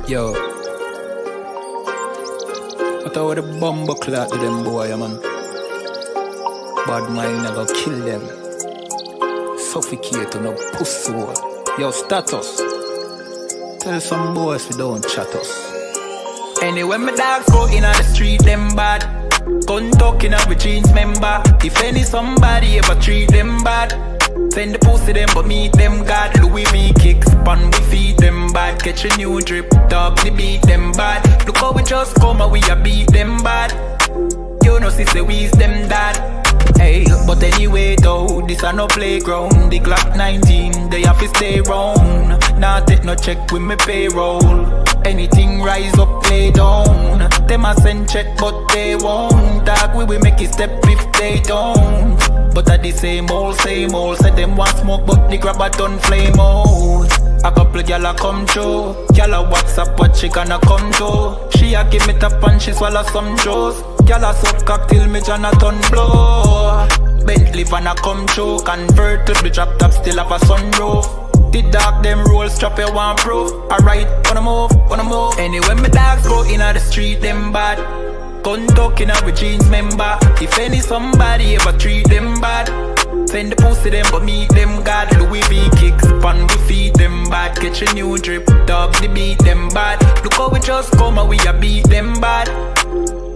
Yo, I thought the bumble clock to them boy, man. Bad mind never kill them. Suffocate to no pussy. Yo, status. Tell some boys we don't chat us. Anyway, my dogs go in on the street, them bad. Gun talking up with jeans member. If any somebody ever treat them bad, send the pussy them but meet them God. Louis V kicks, pan we feed them bad. Catch a new drip, dog we beat them bad. Look how we just come and we a beat them bad. You know sister we's them dad. Hey, but anyway though, this a no playground. The Glock 19, they have to stay round. Nah take no check with me payroll. Anything rise up, play down. Them a send check but they won't. Dog we will make it step if they don't. But at the same old, said them want smoke but the grab a ton flame out. A couple gyal a come through. Gyal a WhatsApp what she gonna come to. She a give me tap and she swallow some juice. Gyal a suck cock till me Jonathan blow. Bentley van a come through. Convert to the drop top still have a sunroof. The dog them roll strap you one proof. Alright, wanna move. Anyway my dogs go in the street them bad. Gun talking up with jeans member. If any somebody ever treat them bad, send the pussy them but meet them God. Louis V kicks, pan we feed them bad. Catch a new drip, dog they beat them bad. Look how we just come and we a beat them bad.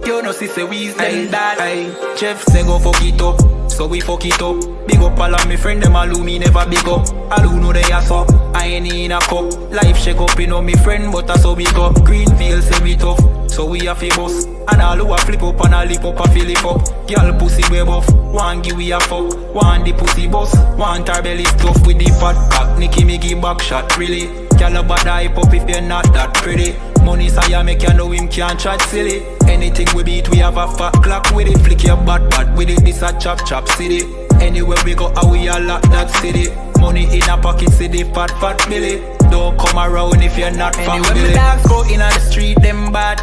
You know sister we's them dad. Aye, Jeff say go fuck it up, so we fuck it up. Big up all of my friend them all who me never big up. All who know they ass up, I ain't in a cup. Life shake up, you know me friend but that's how we go. Greenfield say we tough, so we a famous. And all who a flip up and a lip up a fill it up. Girl pussy way buff, one give we a fuck. One the pussy boss, one her belly stuff with the fat cock. Nicky me give back shot really. Girl a bad hype up if you're not that pretty. Money say make you know him can't chat silly. Anything we beat we have a fat clock with it. Flick your bad with it, this a chop city. Anywhere we go how we a lock that city. Money in a pocket see the fat billy. Don't come around if you're not family. Anyway my dogs go in on the street them bad.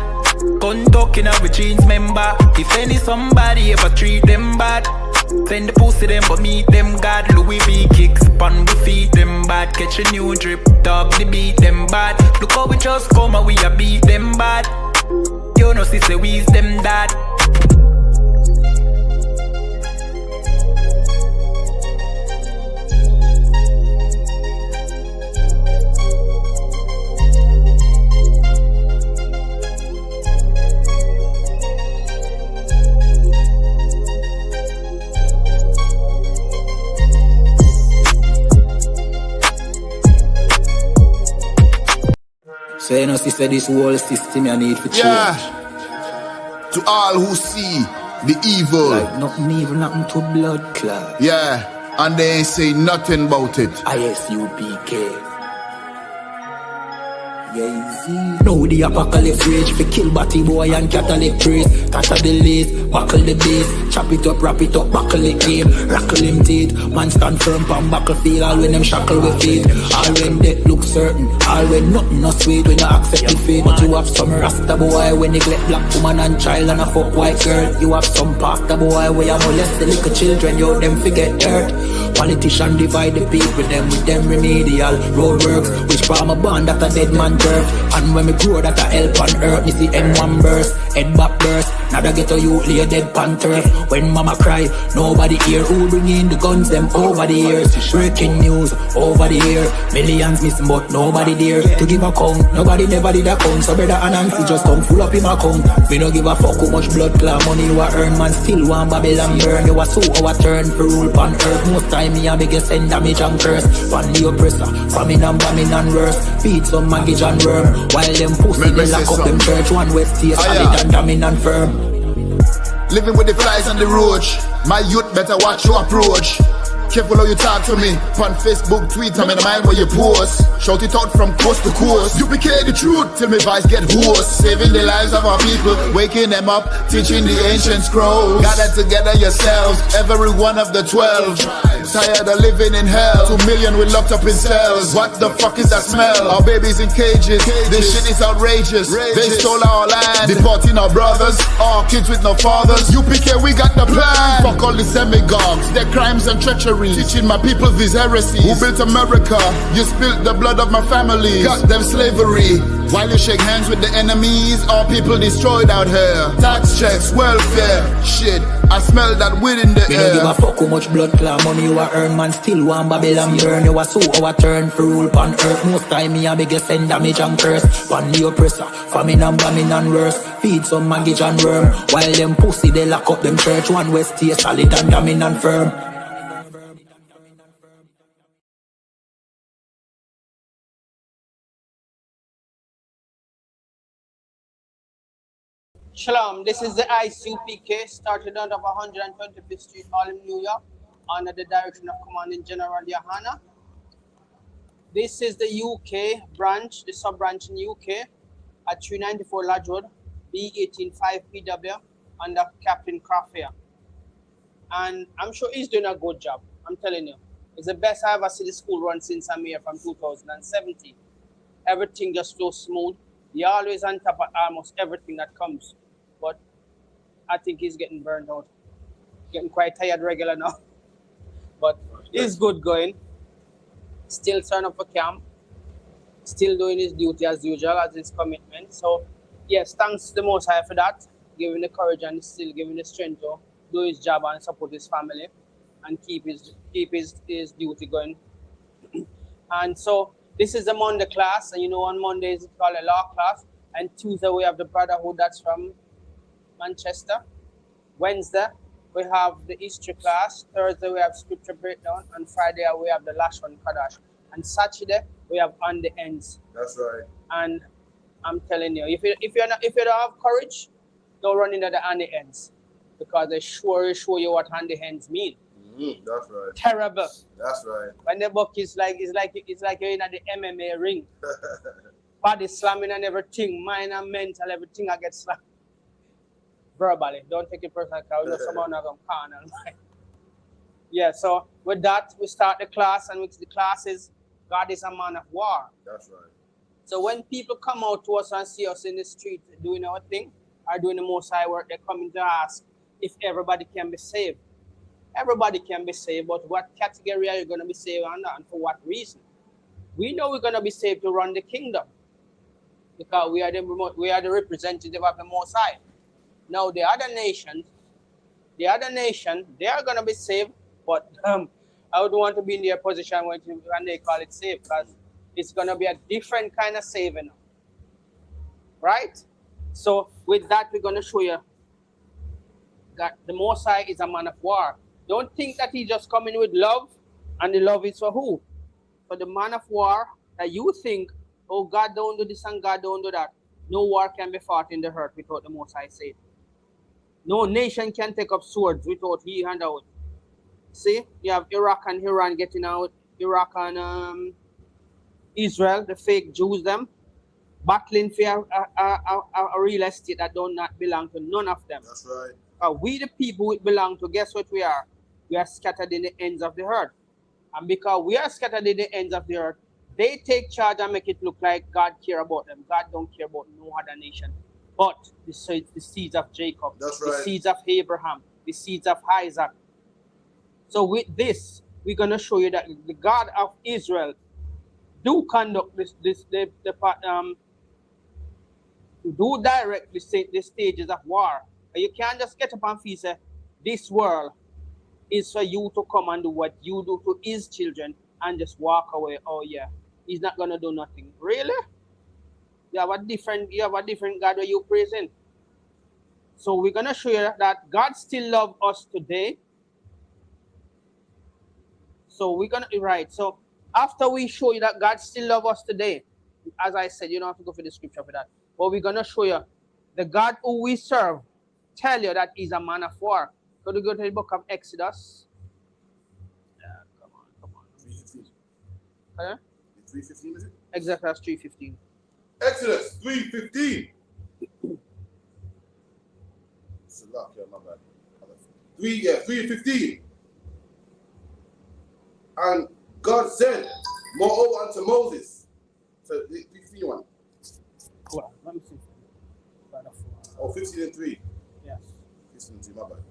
Gun talking up with jeans member. If any somebody ever treat them bad, send the pussy them but meet them God. Louis V kicks, pan we feed them bad. Catch a new drip, dog they beat them bad. Look how we just come and we a beat them bad. You know sister we's them dad. So you know, sister, this whole system you need to change. To all who see the evil. Like nothing evil, nothing to blood clot. Yeah, and they ain't say nothing about it. ISUPK. Now the apocalypse rage fi kill batty boy and Catholic priest. Tatter the lace, buckle the base, chop it up, wrap it up, buckle the game, rackle him teeth. Man stand firm pon battlefield, all when them shackle with feet. All when death look certain, all when nothing no sweet, when you accept the fate. But you have some rasta boy when neglect black woman and child and a fuck white girl. You have some pastor boy where you molest the little children, yo them forget dirt. Politician divide the people, them with them remedial roadworks, which farm a band that a dead man turf. And when me grow that a help on earth, me see M1 burst, head back burst. Now that get a youth lay dead pan turf. When mama cry, nobody hear. Who bring in the guns, them over the years. Breaking news, over the year. Millions missing but nobody there to give a count. Nobody never did a count. So brother and Nancy just come full up in my account. Me no give a fuck how much blood clot money you a earn. Man still want Babylon burn. You a so our turn for rule pan earth. Most time me a biggest send damage and curse. Pan the oppressor, famine and bombing and worse. Feed some maggot and worm. While them pussy they lock up them church. One west stay solid and damning and firm. Living with the flies on the roach. My youth better watch your approach. Careful how you talk to me. On Facebook, Twitter, me no mind where you post. Shout it out from coast to coast. UPK the truth till me voice get hoarse. Saving the lives of our people, waking them up, teaching the ancient scrolls. Gather together yourselves, every one of the 12. Tired of living in hell. 2 million we locked up in cells. What the fuck is that smell? Our babies in cages. This shit is outrageous. They stole our land, deporting our brothers, our kids with no fathers. UPK, we got the plan. Fuck all the demagogues, their crimes and treachery. Teaching my people these heresies. Who built America? You spilled the blood of my family. Got them slavery. While you shake hands with the enemies, all people destroyed out here. Tax checks, welfare, shit. I smell that weed in the air. You don't give a fuck how much blood clot money you a earn. Man still want Babylon burn. You a so our turn for rule pan earth. Most time me a biggest send damage and curse. Pan the oppressor, famine and bombing and worse. Feed some maggot and worm. While them pussy they lock up them church. One west stay solid and damning and firm. Shalom, this is the ISUPK, started out of 125th Street, Harlem, New York, under the direction of Commanding General Yahana. This is the UK branch, the sub-branch in UK, at 394 Lodge Road, B185PW, under Captain Craftier. And I'm sure he's doing a good job, I'm telling you. It's the best I ever seen the school run since I'm here from 2017. Everything just flows smooth. You're always on top of almost everything that comes. But I think he's getting burned out. Getting quite tired regular now. But he's good going. Still turn up for camp. Still doing his duty as usual, as his commitment. So, yes, thanks to the Most High for that. Giving the courage and still giving the strength to do his job and support his family. And keep his duty going. And so, this is the Monday class. And you know, on Mondays it's called a law class. And Tuesday we have the Brotherhood that's from Manchester. Wednesday we have the history class. Thursday we have scripture breakdown. And Friday we have the Lashon Kadash. And Saturday we have on the ends. That's right. And I'm telling you, if you don't have courage, don't run into the on the ends, because they show you what on the ends mean. That's right. Terrible. That's right. When the book is like you're in the MMA ring. Body slamming and everything, mind and mental, everything I get slammed. Verbally. Don't take it personal, because we know someone have them carnal. Yeah, so with that, we start the class, and with the classes, God is a man of war. That's right. So when people come out to us and see us in the street doing our thing, or doing the Most High work, they're coming to ask if everybody can be saved. Everybody can be saved, but what category are you going to be saved under, and for what reason? We know we're going to be saved to run the kingdom, because we are the representative of the Most High. Now the other nation, they are going to be saved, but I would want to be in their position when they call it saved, because it's going to be a different kind of saving, right? So with that, we're going to show you that the Most High is a man of war. Don't think that he just coming with love, and the love is for who? For the man of war that you think, oh, God don't do this and God don't do that. No war can be fought in the earth without the Most High saved. No nation can take up swords without he hand out. See, you have Iraq and Iran getting out. Iraq and Israel, the fake Jews, them battling for a real estate that do not belong to none of them. That's right. We the people we belong to, guess what we are? We are scattered in the ends of the earth. And because we are scattered in the ends of the earth, they take charge and make it look like God care about them. God don't care about no other nation. But the seeds of Jacob, That's right. the seeds of Abraham, the seeds of Isaac. So with this, we're going to show you that the God of Israel do conduct do direct the stages of war. You can't just get up and feel say, this world is for you to come and do what you do to his children and just walk away. Oh yeah, he's not gonna do nothing. Really? You have a different God that you praising. So we're gonna show you that God still loves us today. So we're gonna So after we show you that God still loves us today, as I said, you don't have to go for the scripture for that. But we're gonna show you the God who we serve. Tell you that he's a man of war. Could you go to the book of Exodus? Yeah, come on. 3:15. Okay? 3:15 is it? Exodus 3:15. Exodus 3:15. It's a lot, yeah, my bad. 3:15. And God said, moreover unto Moses. So 3:15. Well, let me see. Oh, 15:3. Yes. 15:3, my bad.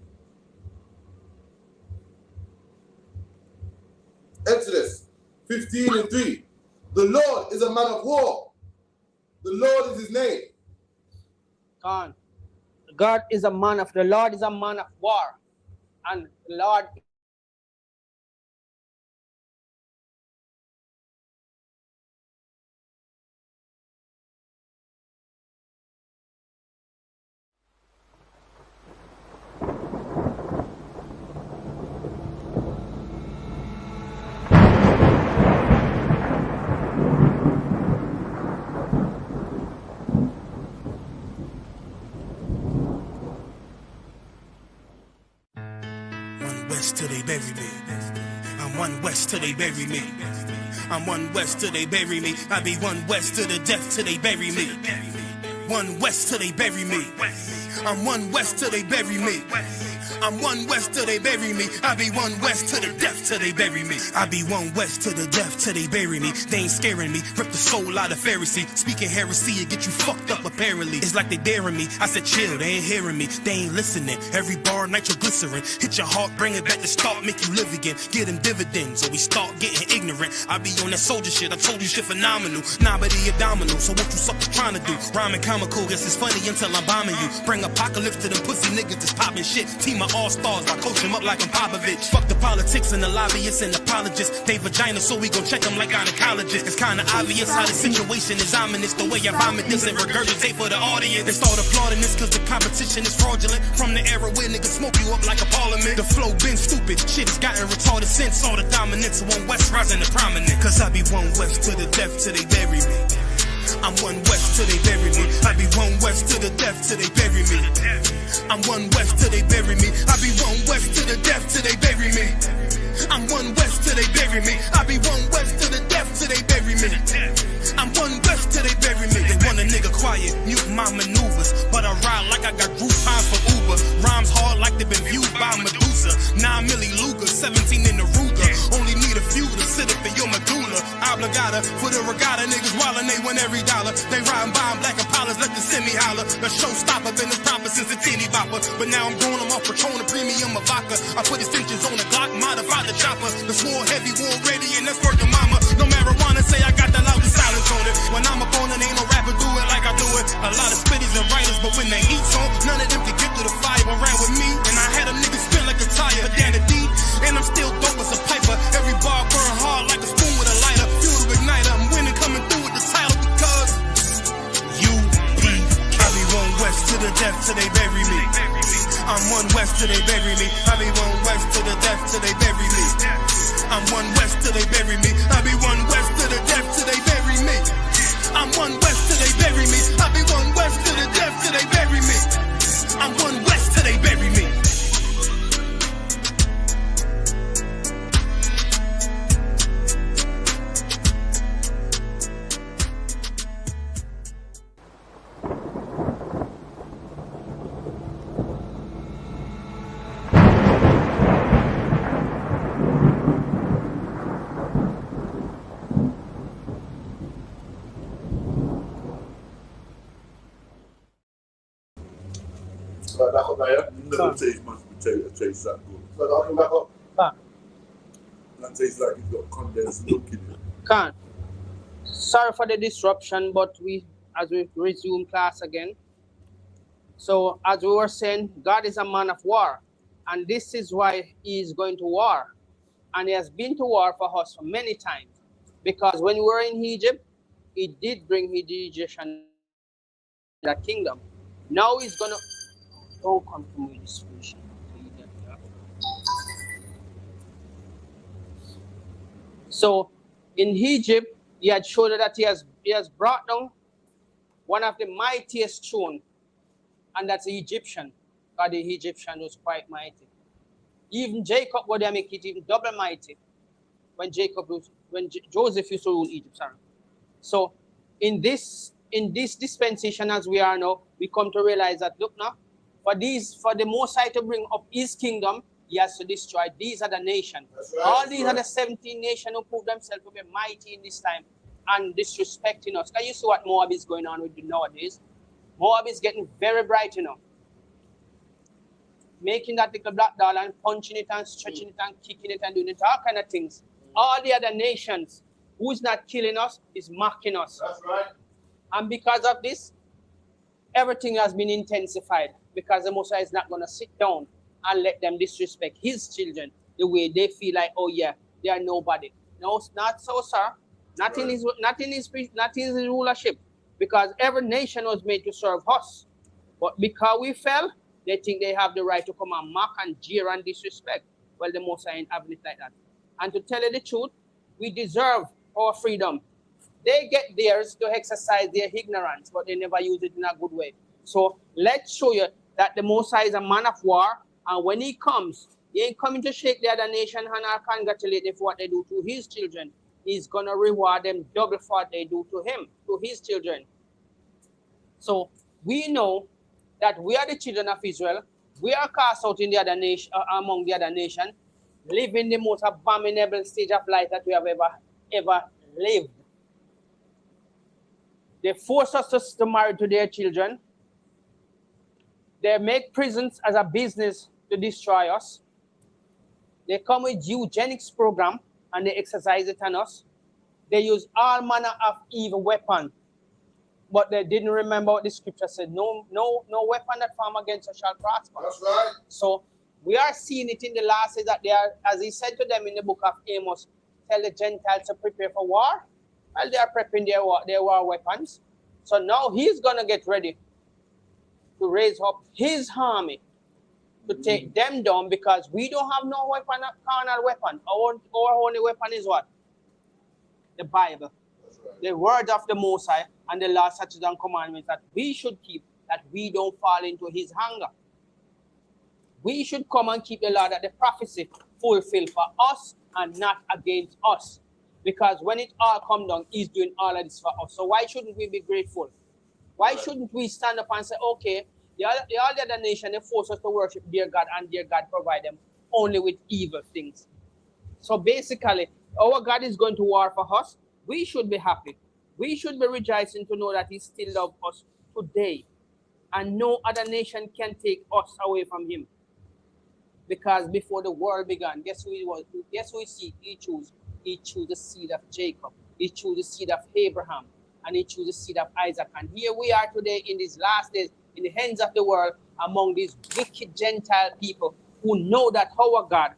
Exodus 15:3. The Lord is a man of war. The Lord is his name. God is a man of, the Lord is a man of war. And the Lord West till they bury me. I'm one west till they bury me. I'm one west till they bury me. I be one west to the death till they bury me. One west till they bury me. I'm one west till they bury me. I'm one west till they bury me. I be one west to the death till they bury me. I be one west to the death till they bury me. They ain't scaring me. Rip the soul out of Pharisee. Speaking heresy and get you fucked up apparently. It's like they daring me. I said chill, they ain't hearing me. They ain't listening. Every bar nitroglycerin. Hit your heart, bring it back to start, make you live again. Get them dividends or we start getting ignorant. I be on that soldier shit. I told you shit phenomenal. Nah, but he abdominal. So what you suckers trying to do? Rhyming comical. Guess it's funny until I'm bombing you. Bring apocalypse to them pussy niggas that's popping shit. Team of all-stars, I coach him up like I'm Popovich. Fuck the politics and the lobbyists and apologists. They vagina, so we gon' check them like gynecologists. It's kinda obvious how the situation is ominous. The way I vomit this and regurgitate for the audience. They start applauding this cause the competition is fraudulent. From the era where niggas smoke you up like a parliament. The flow been stupid, shit has gotten retarded since. All the dominance of one west rising to prominent. Cause I be one west to the death till they bury me. I'm one west till they bury me. I be one west to the death till they bury me. I'm one west till they bury me. I be one west to the death till they bury me. I'm one west till they bury me. I be one west to the death till they bury me. I'm one west till they bury me. They want a nigga quiet, mute my maneuvers, but I ride like I got Groupon for Uber. Rhymes hard like they been viewed by Medusa. 9 milli Luger, 17 in the Ruger. Only need a few to sit up in your medulla. Obligata for the regatta, niggas wildin', they win every dollar. They riding by in black Impalas, let the semi holler. The showstopper been as proper since a teeny bopper. But now I'm growing them off Patron, a premium of vodka. I put extensions on the Glock, modify the chopper. The swore heavy, war ready, and that's working mama. No marijuana, say I got the loudest silence on it. When I'm up on it, ain't no rapper do it like I do it. A lot of spitties and writers, but when they heat's on, none of them can get to the fire around with me. And I had a nigga spin like a tire, down the deep. And I'm still dope as a piper. Every bar burn hard like a spoon with a lighter. Fuel to ignite, I'm winning, coming through with the title because UPK. I be one west to the death till they bury me. I'm one west till they bury me. I be one west to the death till they bury me. I'm one west till they bury me. I be one west to the death till they bury me. I'm one west till they bury me. I be one west to the death till they bury me. I'm one west till they bury me. back up there. Never taste much potato, taste that good. But back up. That tastes like it's got condensed milk in it. Can't. Sorry for the disruption, but as we resume class again. So as we were saying, God is a man of war, and this is why he is going to war. And he has been to war for us many times. Because when we were in Egypt, he did bring the Egyptian that kingdom. Now he's gonna don't come to me this fish. So in Egypt, he had showed that he has brought down one of the mightiest throne, and that's the Egyptian. Because the Egyptian was quite mighty. Even Jacob would make it even double mighty when Joseph used to rule Egypt. Sorry. So in this dispensation as we are now, we come to realize that look now, for the Most High to bring up his kingdom, he has to destroy these other nations. Right, all these other 17 nations who prove themselves to be mighty in this time and disrespecting us. Can you see what Moab is going on with nowadays? Moab is getting very bright, you know. Making that little black doll and punching it and stretching it and kicking it and doing it, all kind of things. All the other nations, who is not killing us, is mocking us. That's right. And because of this, everything has been intensified. Because the Most High is not going to sit down and let them disrespect his children the way they feel like, oh yeah, they are nobody. No, it's not so, sir. Not in his rulership. Because every nation was made to serve us. But because we fell, they think they have the right to come and mock and jeer and disrespect. Well, the Most High ain't having it like that. And to tell you the truth, we deserve our freedom. They get theirs to exercise their ignorance, but they never use it in a good way. So let's show you that the Most High is a man of war, and when he comes, he ain't coming to shake the other nation and congratulate them for what they do to his children. He's going to reward them double for what they do to him, to his children. So we know that we are the children of Israel. We are cast out in the other nation, among the other nation, living the most abominable stage of life that we have ever lived. They force us to marry to their children. They make prisons as a business to destroy us. They come with eugenics program and they exercise it on us. They use all manner of evil weapon. But they didn't remember what the scripture said. No weapon that form against us shall prosper. That's right. So we are seeing it in the last days that they are, as he said to them in the book of Amos, tell the Gentiles to prepare for war. Well, they are prepping their war weapons. So now he's going to get ready to raise up his army to take them down, because we don't have no weapon, carnal weapon. Our only weapon is what? The Bible. Right. The word of the Most High and the law, statutes, and commandments that we should keep, that we don't fall into his hunger. We should come and keep the law that the prophecy fulfill for us and not against us. Because when it all comes down, he's doing all of this for us. So why shouldn't we be grateful? Why shouldn't we stand up and say, okay, the other nation, they force us to worship their God, and their God provide them only with evil things. So basically, our God is going to war for us. We should be happy. We should be rejoicing to know that he still loves us today. And no other nation can take us away from him. Because before the world began, guess who he was? Guess who he chose? He chose the seed of Jacob. He chose the seed of Abraham. And he chose the seed of Isaac. And here we are today in these last days, in the hands of the world, among these wicked Gentile people who know that our God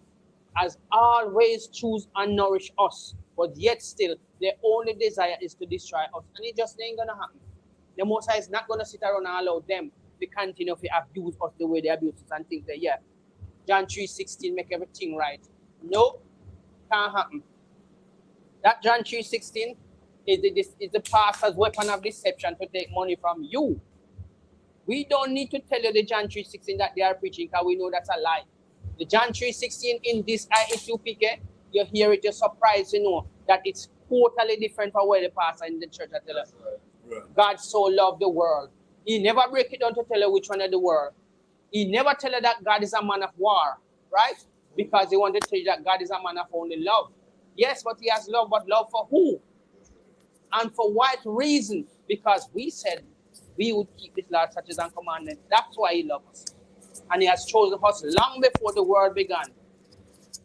has always chosen and nourished us. But yet still, their only desire is to destroy us. And it just ain't going to happen. The Most High is not going to sit around and allow them to continue to abuse us the way they abuse us and think that, yeah, John 3:16 make everything right. No, can't happen. That John 3:16 is the pastor's weapon of deception to take money from you. We don't need to tell you the John 3:16 that they are preaching, because we know that's a lie. The John 3:16 in this ISUPK, you hear it, you're surprised to know that it's totally different from where the pastor in the church are telling us. Right. God so loved the world. He never break it down to tell you which one of the world. He never tell you that God is a man of war, right? Because he wanted to tell you that God is a man of only love. Yes, but he has love, but love for who? And for what reason? Because we said we would keep his laws, statutes, and commandments. That's why he loves us. And he has chosen us long before the world began.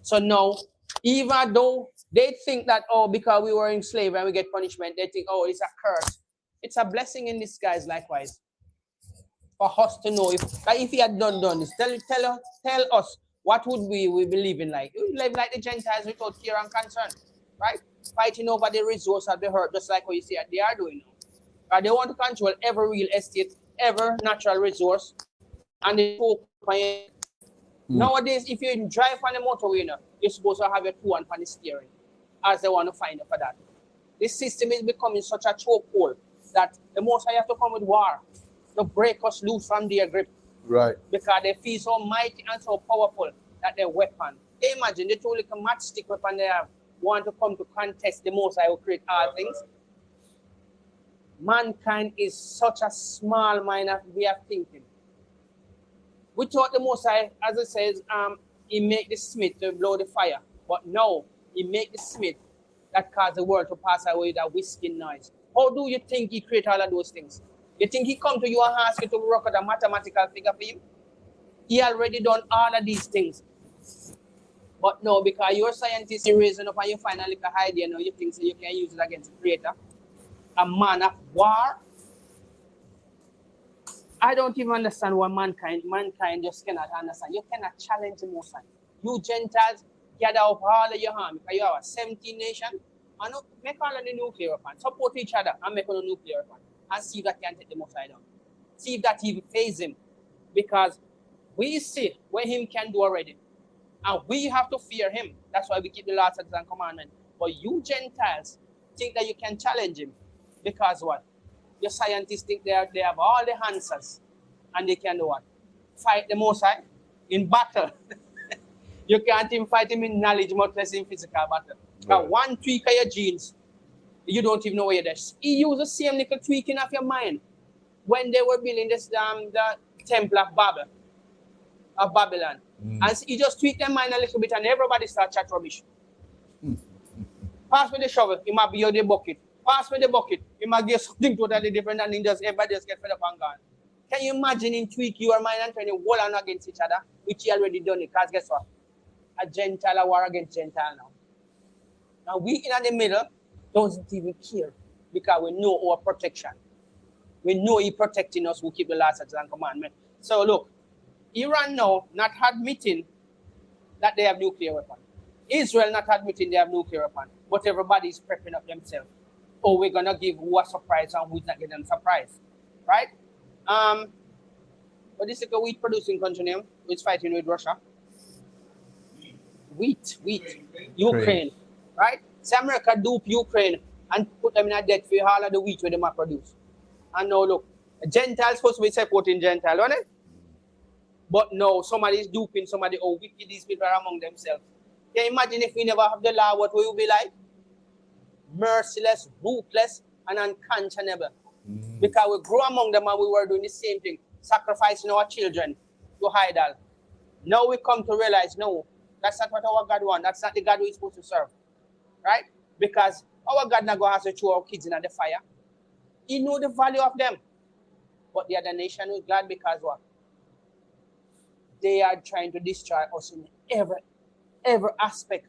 So now, even though they think that, oh, because we were in slavery and we get punishment, they think, oh, it's a curse. It's a blessing in disguise likewise. For us to know if he had done this, tell us what would we be living like. We live like the Gentiles without care and concern, right? Fighting over the resource of the earth, just like what you see they are doing now. They want to control every real estate, every natural resource, and they nowadays, if you drive on the motorway, you're supposed to have your two hand on the steering, as they want to find for that. This system is becoming such a chokehold that the most I have to come with war to break us loose from their grip. Right. Because they feel so mighty and so powerful that their weapon. Imagine the two little matchstick weapon they have want to come to contest the most I will create all things. Mankind is such a small mind of way of thinking. We thought the Most High, as it says, he make the smith to blow the fire. But no, he make the smith that cause the world to pass away with a whisking noise. How do you think he create all of those things? You think he come to you and ask you to work out a mathematical figure for him? He already done all of these things. But no, because you're a scientist, you're raising up and you find a little idea, you think so you can use it against the creator. A man of war. I don't even understand why mankind just cannot understand. You cannot challenge the Most High. You Gentiles gather up all of your hand because you have a 17 nation and make all of the nuclear weapons. Support each other and make all the nuclear weapons and see if that can take the Most High down. See if that even phase him. Because we see what him can do already. And we have to fear him. That's why we keep the laws, statutes, and commandments. But you Gentiles think that you can challenge him. Because what? Your scientists think they have all the answers. And they can do what? Fight the Most High in battle. You can't even fight him in knowledge, much less in physical battle. Right. One tweak of your genes, you don't even know where you're there. He used the same little tweaking of your mind when they were building this the temple of Babylon. And he just tweaked their mind a little bit and everybody started chat rubbish. Pass me the shovel, it might be the bucket. Pass me the bucket, it might get something totally different and then everybody just get fed up and gone. Can you imagine him tweak your mind and trying to hold on against each other, which he already done it, because guess what? A Gentile, a war against Gentile now. Now we in the middle doesn't even care because we know our protection. We know he protecting us who keep the laws, statutes, and commandments. So look, Iran now not admitting that they have nuclear weapons. Israel not admitting they have nuclear weapons, but everybody is prepping up themselves. Oh, we're gonna give who a surprise and who's not getting them surprise, right? But this is a wheat producing country name who's fighting with Russia. Wheat, Ukraine, right? So America dupe Ukraine and put them in a debt for all of the wheat where they might produce. And now look, Gentiles supposed to be supporting Gentile, isn't it? But no, somebody is duping somebody. Oh, wicked these people are among themselves. Can you imagine if we never have the law, what we will be like? Merciless, ruthless, and unconscionable. Because we grew among them and we were doing the same thing, sacrificing our children to idol. Now we come to realize, no, that's not what our God wants. That's not the God we're supposed to serve. Right? Because our God not going to have to throw our kids in the fire. He know the value of them. But the other nation is glad because what? They are trying to destroy us in every aspect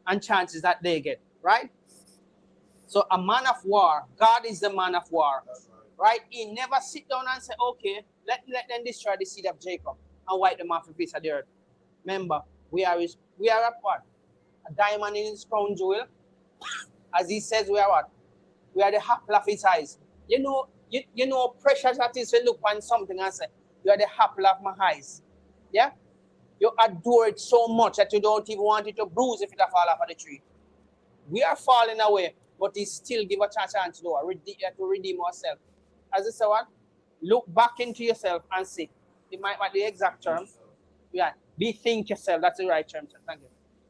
and chances that they get. Right? So a man of war, God is the man of war, right? He never sit down and say, okay, let them destroy the seed of Jacob and wipe them off the face of the earth. Remember, we are a what? A diamond in his crown jewel. As he says, we are what? We are the apple of his eyes. You know, precious that is to look on something and say, you are the apple of my eyes. Yeah? You adore it so much that you don't even want it to bruise if it fall off of the tree. We are falling away. But he still give a chance to redeem ourselves. As I say what? Look back into yourself and see. It might be the exact term. Yeah. Bethink yourself. That's the right term. Thank you.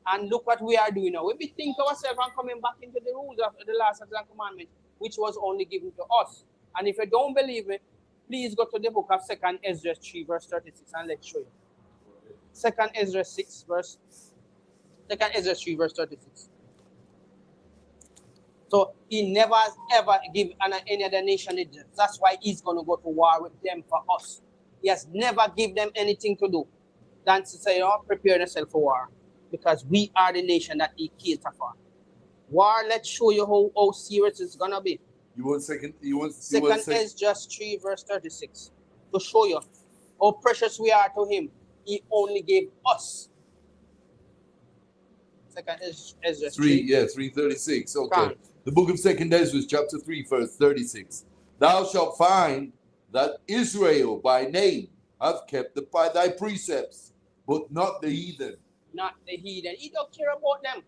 And look what we are doing now. We bethink ourselves and coming back into the rules of the law, statutes, and commandments, which was only given to us. And if you don't believe me, please go to the book of 2 Ezra 3, verse 36, and let's show you. 2 Ezra 3, verse 36. So he never ever give any other nation it. That's why he's going to go to war with them for us. He has never given them anything to do than to say, oh, prepare yourself for war. Because we are the nation that he cares for. War, let's show you how serious it's gonna be. You want second? Second is just 3 verse 36. To show you how precious we are to him. He only gave us. Second is just 3:36. Okay. The book of Second Ezra, chapter 3, verse 36. Thou shalt find that Israel by name hath kept by thy precepts, but not the heathen. Not the heathen. He don't care about them.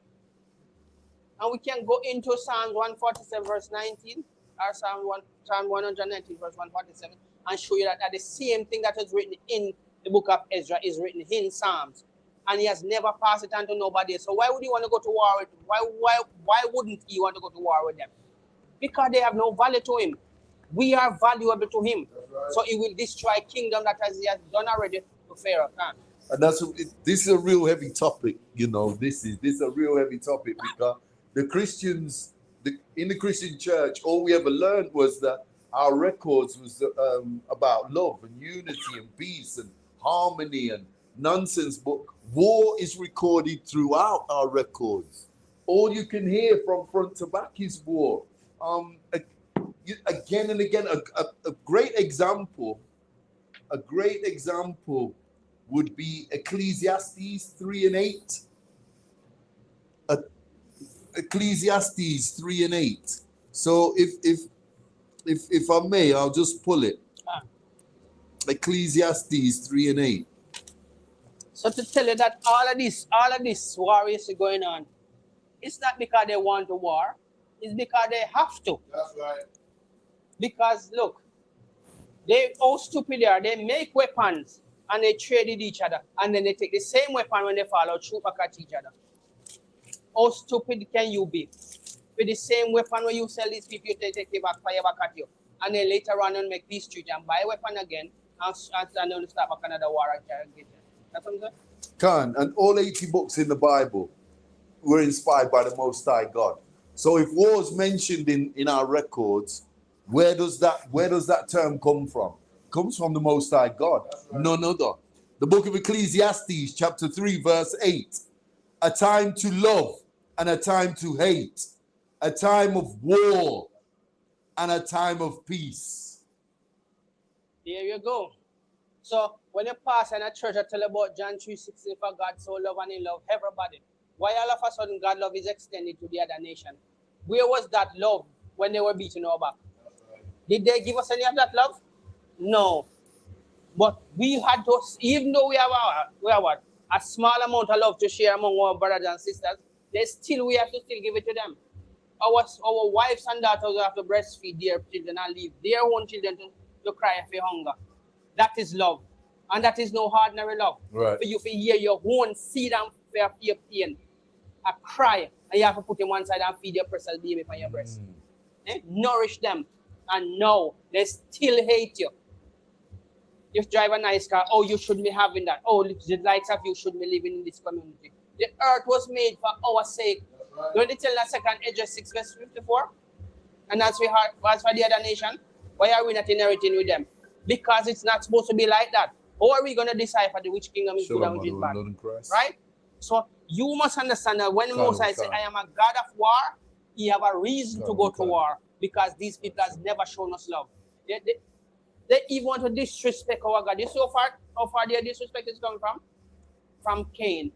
And we can go into Psalm 147 verse 19 or Psalm 119 verse 147 and show you that the same thing that is written in the book of Ezra is written in Psalms. And he has never passed it on to nobody. So why would he want to go to war with them? Why wouldn't he want to go to war with them? Because they have no value to him. We are valuable to him. Right. So he will destroy kingdom that he has done already to Pharaoh. And this is a real heavy topic, you know. This is a real heavy topic because the Christians in the Christian church, all we ever learned was that our records was about love and unity and peace and harmony and nonsense. But war is recorded throughout our records. All you can hear from front to back is war. Again and again, a great example would be Ecclesiastes 3 and 8. Ecclesiastes 3 and 8. So if I may, I'll just pull it. Ecclesiastes 3 and 8. So to tell you that all of this war is going on, it's not because they want to war, it's because they have to. That's right. Because look, they all stupid they are. They make weapons and they trade with each other, and then they take the same weapon when they fall out, shoot back at each other. How stupid can you be? With the same weapon when you sell these people, you take it back, fire back at you, and then later on and make peace treaty and buy a weapon again and then start back another war again. That's what I'm saying. Khan, and all 80 books in the Bible were inspired by the Most High God. So if war is mentioned in our records, where does that term come from? It comes from the Most High God, right. None other. The book of Ecclesiastes, chapter 3, verse 8. A time to love and a time to hate. A time of war and a time of peace. There you go. So when you pass in a church, I tell about John 3:16, for God so loved and he loved everybody. Why all of a sudden God love is extended to the other nation? Where was that love when they were beating our back? Did they give us any of that love? No. But we had to, even though we have a small amount of love to share among our brothers and sisters, we have to still give it to them. Our wives and daughters have to breastfeed their children and leave their own children to cry for hunger. That is love. And that is no ordinary love. Right. For you to hear your own seed and fear your pain, a cry, and you have to put them one side and feed your precious baby on your breast. Nourish them. And no, they still hate you. You drive a nice car. Oh, you shouldn't be having that. Oh, the likes of you shouldn't be living in this community. The earth was made for our sake. Right. Don't they tell that second Ezra 6 verse 54? And as for the other nation, why are we not inheriting with them? Because it's not supposed to be like that. How are we going to decipher which kingdom is good and which is bad? Right? So you must understand that when Moses said, I am a God of war, he have a reason to go to war. Because these people has never shown us love. They even want to disrespect our God. You see how far their disrespect is coming from? From Cain.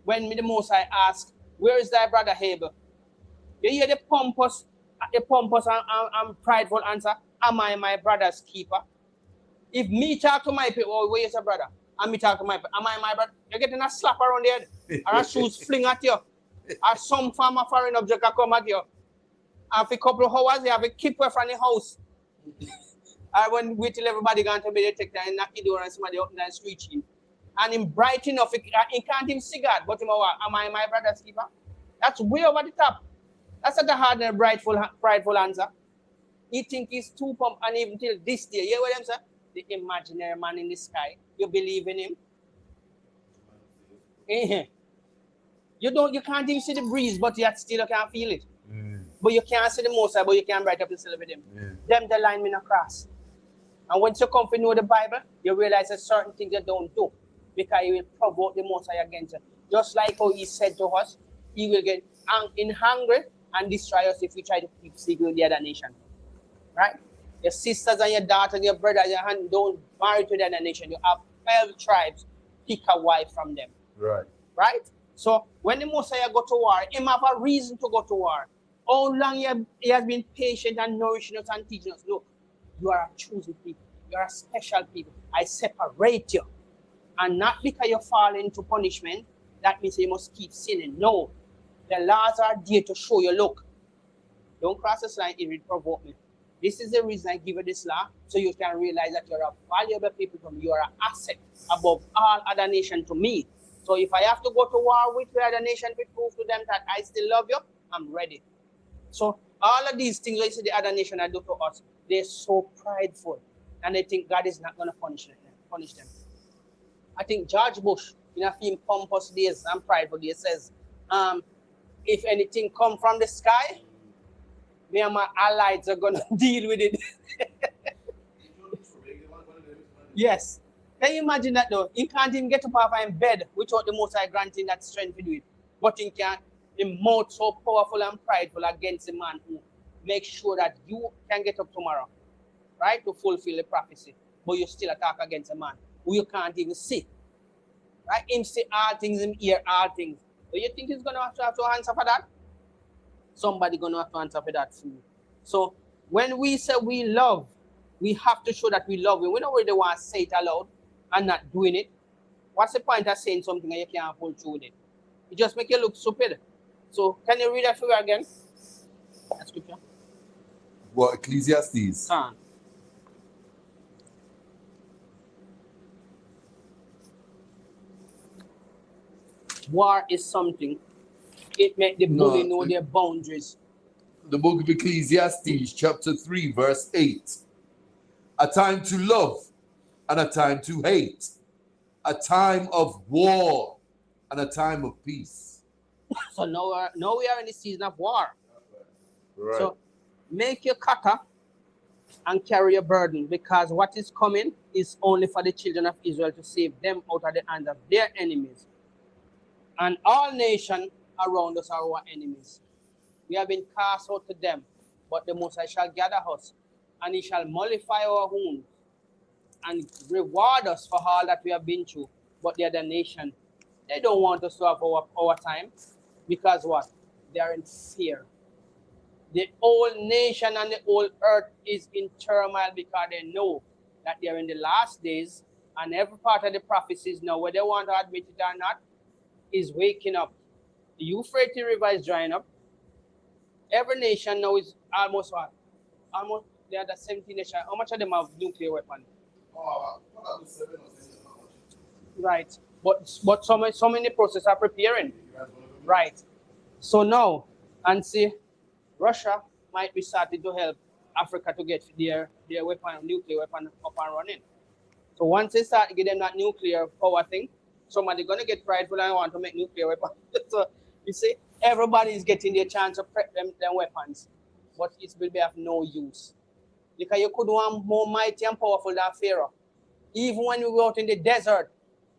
When the Mosai asked, where is thy brother Abel? You hear the pompous and prideful answer, am I my brother's keeper? If me talk to my people, oh, where is your brother? And me talk to my people, am I my brother? You're getting a slap around the head, or a shoes fling at you, or some farmer foreign object come at you. After a couple of hours, they have a keep away from the house. When wait till everybody gone to be detected and knock the door and somebody open and screeching. And him bright enough, he can't even see God, but him, am I my brother's keeper? That's way over the top. That's not a hard and prideful answer. He think he's too pumped, and even till this day, you hear what I'm saying? The imaginary man in the sky, you believe in him? You can't even see the breeze, but you still can't feel it. But you can't see the Most High, but you can write up the syllable with him. Them the line me across. And once you come to know the Bible, you realize that certain things you don't do because you will provoke the Most High against you. Just like how he said to us, he will get in hungry and destroy us if we try to keep secret with the other nation. Right? Your sisters and your daughters and your brothers and your hand don't marry to the other nation. You have 12 tribes. Pick a wife from them. Right. Right? So when the Messiah go to war, he have a reason to go to war. How long he has been patient and nourishing us and teaching us. Look, you are a chosen people. You are a special people. I separate you. And not because you fall into punishment, that means you must keep sinning. No. The laws are there to show you, look, don't cross this line, it will provoke me. This is the reason I give you this law, so you can realize that you're a valuable people to me. You are an asset above all other nations to me. So if I have to go to war with the other nation to prove to them that I still love you, I'm ready. So all of these things, like the other nation I do to us, they're so prideful, and they think God is not going to punish them. I think George Bush, in a film Pompous Days and Prideful Days, says, if anything come from the sky, me and my allies are going to deal with it. Yes. Can you imagine that though? He can't even get up off in bed without the Most High granting that strength to do it. But he can, the mouth so powerful and prideful against the man who makes sure that you can get up tomorrow, right, to fulfill the prophecy. But you still attack against a man who you can't even see. Right? Him see all things, him hear all things. Do you think he's going to have to answer for that? Somebody going to have to answer for that fool. So when we say we love, we have to show that we love him. We don't really want to say it aloud and not doing it. What's the point of saying something and you can't pull through with it? It just makes you look stupid. So can you read that for me again? That scripture. What, Ecclesiastes? War is something. It makes the bully know their boundaries. The book of Ecclesiastes, chapter 3, verse 8. A time to love and a time to hate. A time of war and a time of peace. So now we are in the season of war. Right. So make your kata and carry your burden, because what is coming is only for the children of Israel to save them out of the hands of their enemies. And all nations around us are our enemies. We have been cast out to them, but the Most High shall gather us, and he shall mollify our wounds and reward us for all that we have been through. But the other nation, they don't want us to have our time, because what? They are in fear. The whole nation and the whole earth is in turmoil because they know that they are in the last days, and every part of the prophecies now, whether they want to admit it or not, is waking up. The Euphrates River is drying up. Every nation now is almost what? Almost they are the 17 nations. How much of them have nuclear weapons? Right. But some in the process are preparing. Right. So now, and see, Russia might be starting to help Africa to get their weapon, nuclear weapon up and running. So once they start to get them that nuclear power thing, somebody's gonna get prideful and want to make nuclear weapons. So you see, everybody is getting their chance to prep them weapons, but it will be of no use. Because you could want more mighty and powerful than Pharaoh. Even when we were out in the desert,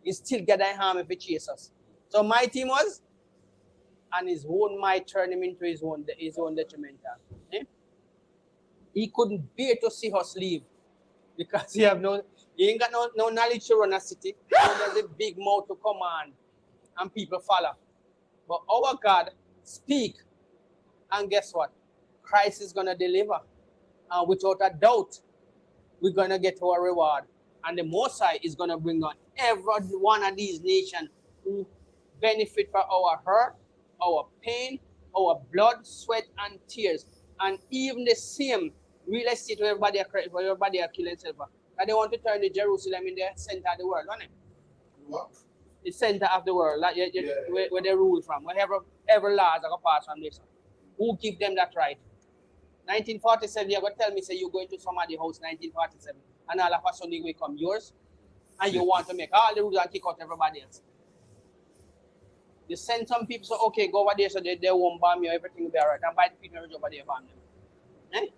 he still get that harm if he chase us. So mighty was, and his own might turned him into his own detrimental. He couldn't bear to see us leave because he ain't got no knowledge to run a city. There's a big mouth to command and people follow. But our God speak, and guess what? Christ is going to deliver. And without a doubt, we're going to get our reward. And the Most High is going to bring on every one of these nations who benefit from our hurt, our pain, our blood, sweat, and tears. And even the same real estate where everybody are killing themselves. And they want to turn the Jerusalem in the center of the world, don't it? What? The center of the world, like where they rule from, where every laws are going to pass from this. Who give them that right? 1947, you're going to tell me, say, you're going to somebody's house 1947, and all of a sudden will come yours, and you want to make all the rules and kick out everybody else. You send some people, so okay, go over there so they won't bomb you, everything will be all right, and by the people over there, bomb them.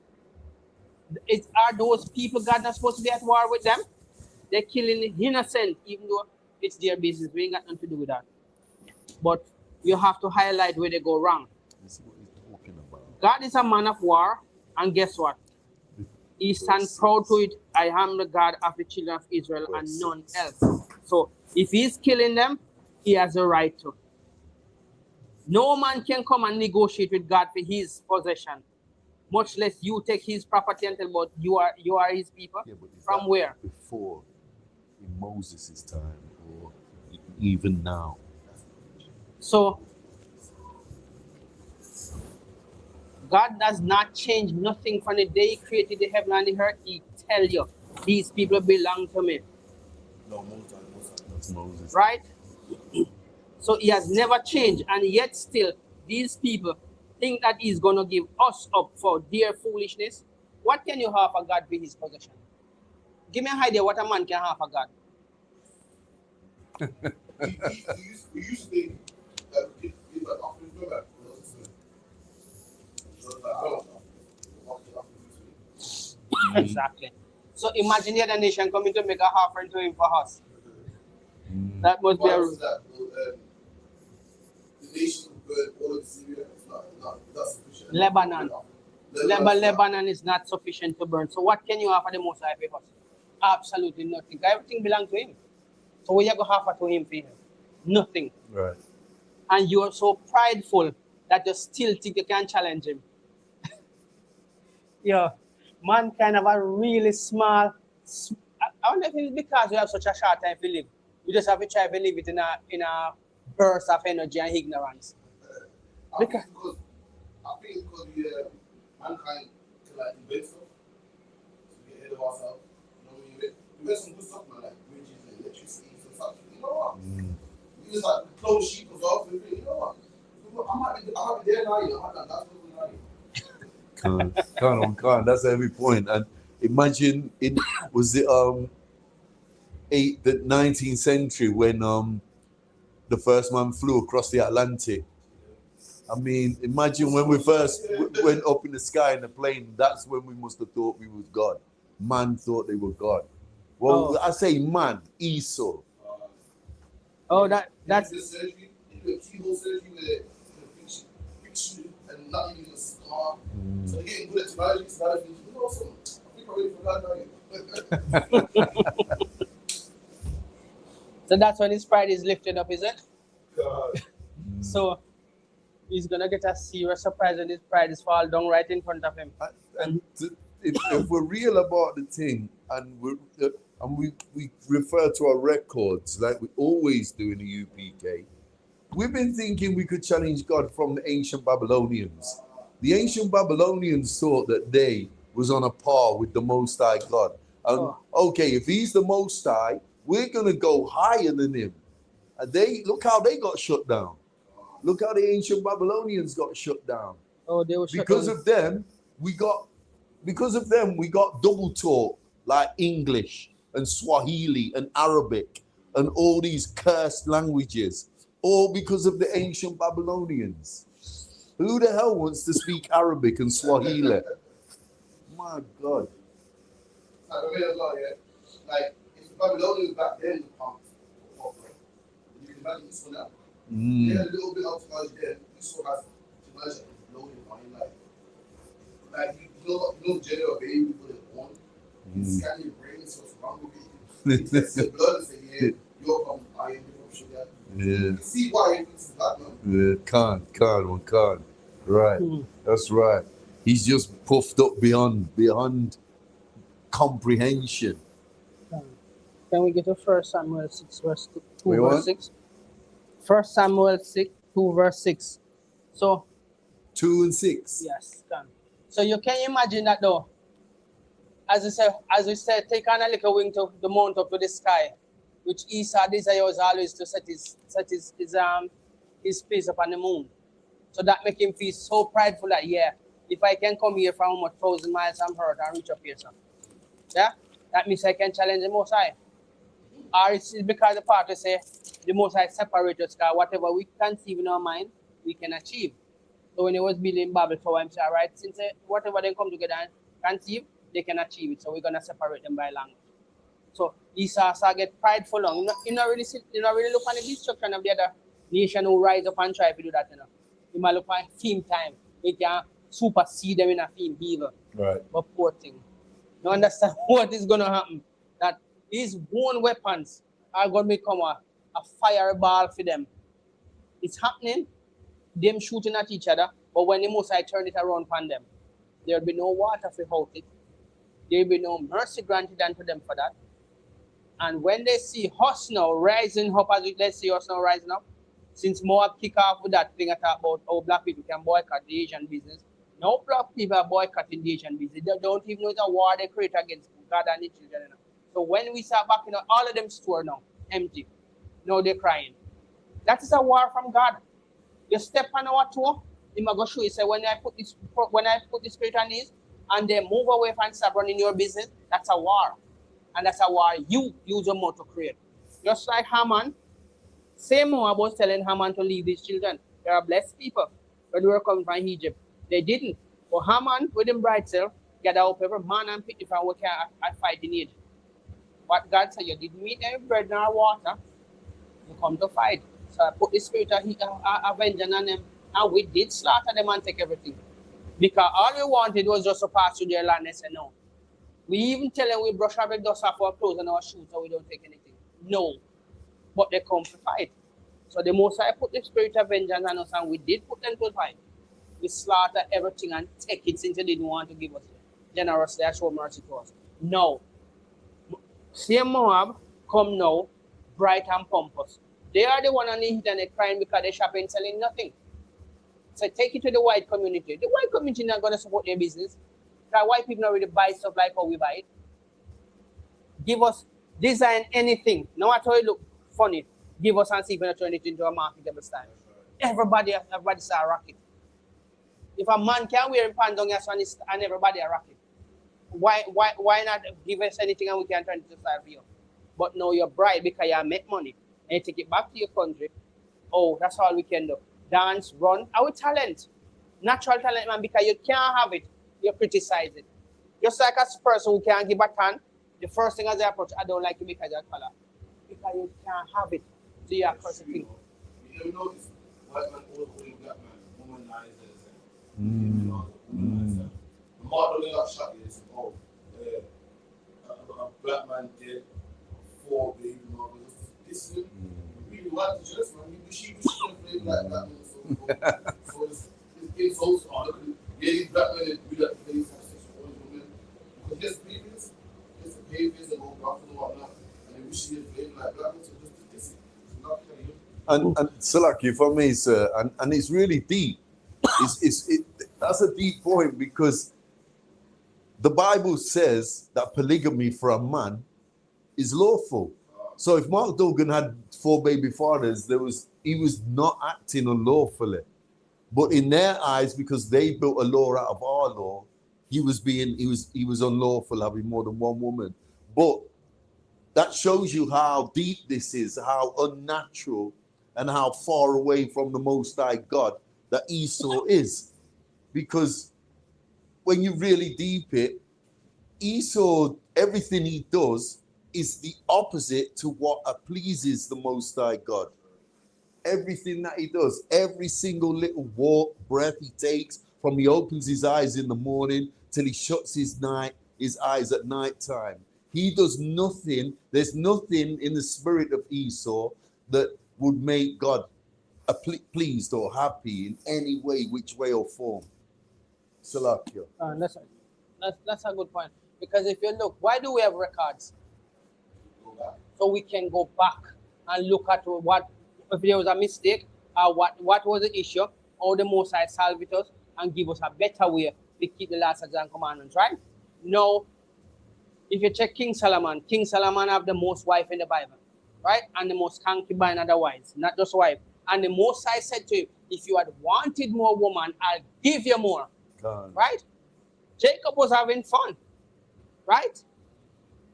Are those people God not supposed to be at war with them? They're killing innocent, even though it's their business. We ain't got nothing to do with that. But you have to highlight where they go wrong. This is what he's talking about. God is a man of war, and guess what? He stands proud to it. I am the God of the children of Israel and none else. So if he's killing them, he has a right to. No man can come and negotiate with God for his possession, much less you take his property and tell about you are his people. Yeah, but is From that where? before, in Moses' time, or even now? So God does not change nothing from the day he created the heaven and the earth. He tell you, these people belong to me. No, that's Moses. Right? So he has never changed, and yet still these people think that he's gonna give us up for their foolishness. What can you have for God be his possession? Give me an idea what a man can have for God. We used to think that it's like offering go back. Exactly. So imagine the other nation coming to make a offering to him for us. That must be Why a was that? The nation burned all of Syria. It's not sufficient. Lebanon. Lebanon is not sufficient to burn. So what can you offer the Most High for us? Absolutely nothing. Everything belongs to him. So what you going to offer to him for him? Nothing. Right. And you are so prideful that you still think you can challenge him. Yeah. Man kind of a really small. I wonder if it's because we have such a short time to live. We just have to try to live it in a burst of energy and ignorance. I think because mankind can like invent stuff to get ahead of ourselves. You know, we invent some good stuff, man, like bridges and electricity and stuff. You know what? We just like close sheep as well. You know what? I might be there now. You know, that's what Can't. That's every point. And imagine it was the 19th century when the first man flew across the Atlantic. I mean, imagine when we first went up in the sky in the plane. That's when we must have thought we was God. Man thought they were God. Well, I say man, Esau. That's the surgery. They do a keyhole surgery with a fix you and not even a scar. So they're getting good at technology. So now you know something. I think I'm ready for that now. So that's when his pride is lifted up, is it? God. So he's gonna get a serious surprise when his pride is fall down right in front of him. And if we're real about the thing, and we refer to our records like we always do in the UPK, we've been thinking we could challenge God from the ancient Babylonians. The ancient Babylonians thought that they was on a par with the Most High God. And okay, if he's the Most High, we're gonna go higher than him. And look how they got shut down. Look how the ancient Babylonians got shut down. They were shut Because down. of them, we got double talk like English and Swahili and Arabic and all these cursed languages, all because of the ancient Babylonians. Who the hell wants to speak Arabic and Swahili? My God. Like, if the Babylonians back then were punks, you can imagine this one now. They had a little bit of technology there. This one has technology loaded on him. Like you know, general baby people are born. You scan your brain, so what's wrong with it? You test your blood and say, yeah, you're from iron, you're from sugar. You see why it's that, man. Yeah, can't. Right. That's right. He's just puffed up beyond comprehension. Can we get to 1 Samuel 6 verse 2 Wait, verse what? 6? 1 Samuel 6 2 verse 6. So 2 and 6. yes, can. So you can imagine that though. As we said, take on a little wing to the mount up to the sky, which Esau desires always to set his face upon the moon. So that make him feel so prideful that if I can come here from 1,000 miles from Earth and reach up here, so that means I can challenge the Most High. Or it's because the party say the Most High separate us, because whatever we conceive in our mind, we can achieve. So when he was building Babel Tower, I'm saying, all right, since whatever they come together and conceive, they can achieve it. So we're gonna separate them by language. So Esau get prideful long. You not really look on the destruction of the other nation who rise up and try to do that, you know. You might look on theme time. It can supersede them in a theme beaver. Right. But poor thing. You understand what is gonna happen? That his own weapons are gonna become a fireball for them. It's happening, them shooting at each other, but when the Most High turn it around upon them, there'll be no water for hold it. There'll be no mercy granted unto them for that. And when they see us now rising up, as they see us now rising up, since Moab kick off with that thing I talk about how black people can boycott the Asian business, no black people are boycotting the Asian business. They don't even know it's a war they create against God and the children. You know. So when we start backing up, all of them store now, empty. Now they're crying. That is a war from God. You step on our toe, He might go show you, say, when I put the spirit on these, and they move away from stop running your business, that's a war. And that's a war you use your mouth to create. Just like Haman, same Moab was telling Haman to leave his children. They are blessed people. When they were coming from Egypt, they didn't. But Haman, with him bright self, gather up every man and pick from what can fight in age. What God said, you didn't meet any bread nor water, you come to fight. So I put the spirit of vengeance on them, and we did slaughter them and take everything. Because all we wanted was just to pass through their land and say no. We even tell them we brush our dust off our clothes and our shoes so we don't take anything. No. But they come to fight. So the Most High put the spirit of vengeance on us, and we did put them to fight. We slaughter everything and take it since they didn't want to give us generously and show mercy to us. No. Same Moab come now, bright and pompous. They are the one on the internet crying because they're shopping selling nothing. So take it to the white community. The white community is not going to support their business. Because white people don't really buy stuff like how we buy it. Give us, design anything. No matter how it look funny, give us and see if we can turn it into a marketable style. Everybody start rocking. If a man can wear pants on and everybody are rocking, why not give us anything and we can turn it to style for you? But no, you're bright because you make money and you take it back to your country. Oh, that's all we can do. Dance, run, our talent. Natural talent, man, because you can't have it, you criticize it. Just like a person who can't give a tan, the first thing as they approach, I don't like you because you're color. Because you can't have it. So you have person think. You notice white man always calling black man womanizers and the model they got shot is a black man dead, 4 baby mothers. This is really want to just man. She play black man so it's insults on these black men do that things for women. Because just babies, just babies that go back and whatnot, and we see it playing like black men, so just this is not killing you. And Salaki, for me, sir, and it's really deep. That's a deep point because the Bible says that polygamy for a man is lawful. So if Mark Dugan had 4 baby fathers, he was not acting unlawfully. But in their eyes, because they built a law out of our law, he was unlawful having more than one woman. But that shows you how deep this is, how unnatural and how far away from the Most High God that Esau is. Because when you really deep it, Esau, everything he does is the opposite to what pleases the Most High God. Everything that he does, every single little walk, breath he takes, from he opens his eyes in the morning till he shuts his eyes at night time. He does nothing. There's nothing in the spirit of Esau that would make God pleased or happy in any way, which way or form. Salakia. That's a good point. Because if you look, why do we have records? So we can go back and look at what, if there was a mistake, what was the issue, or the Most High salve it us and give us a better way to keep the laws and commandments, right? No, if you check King Solomon have the most wife in the Bible, right? And the most concubine otherwise, not just wife. And the Most High said to him, if you had wanted more woman, I'll give you more. God. Right? Jacob was having fun, right?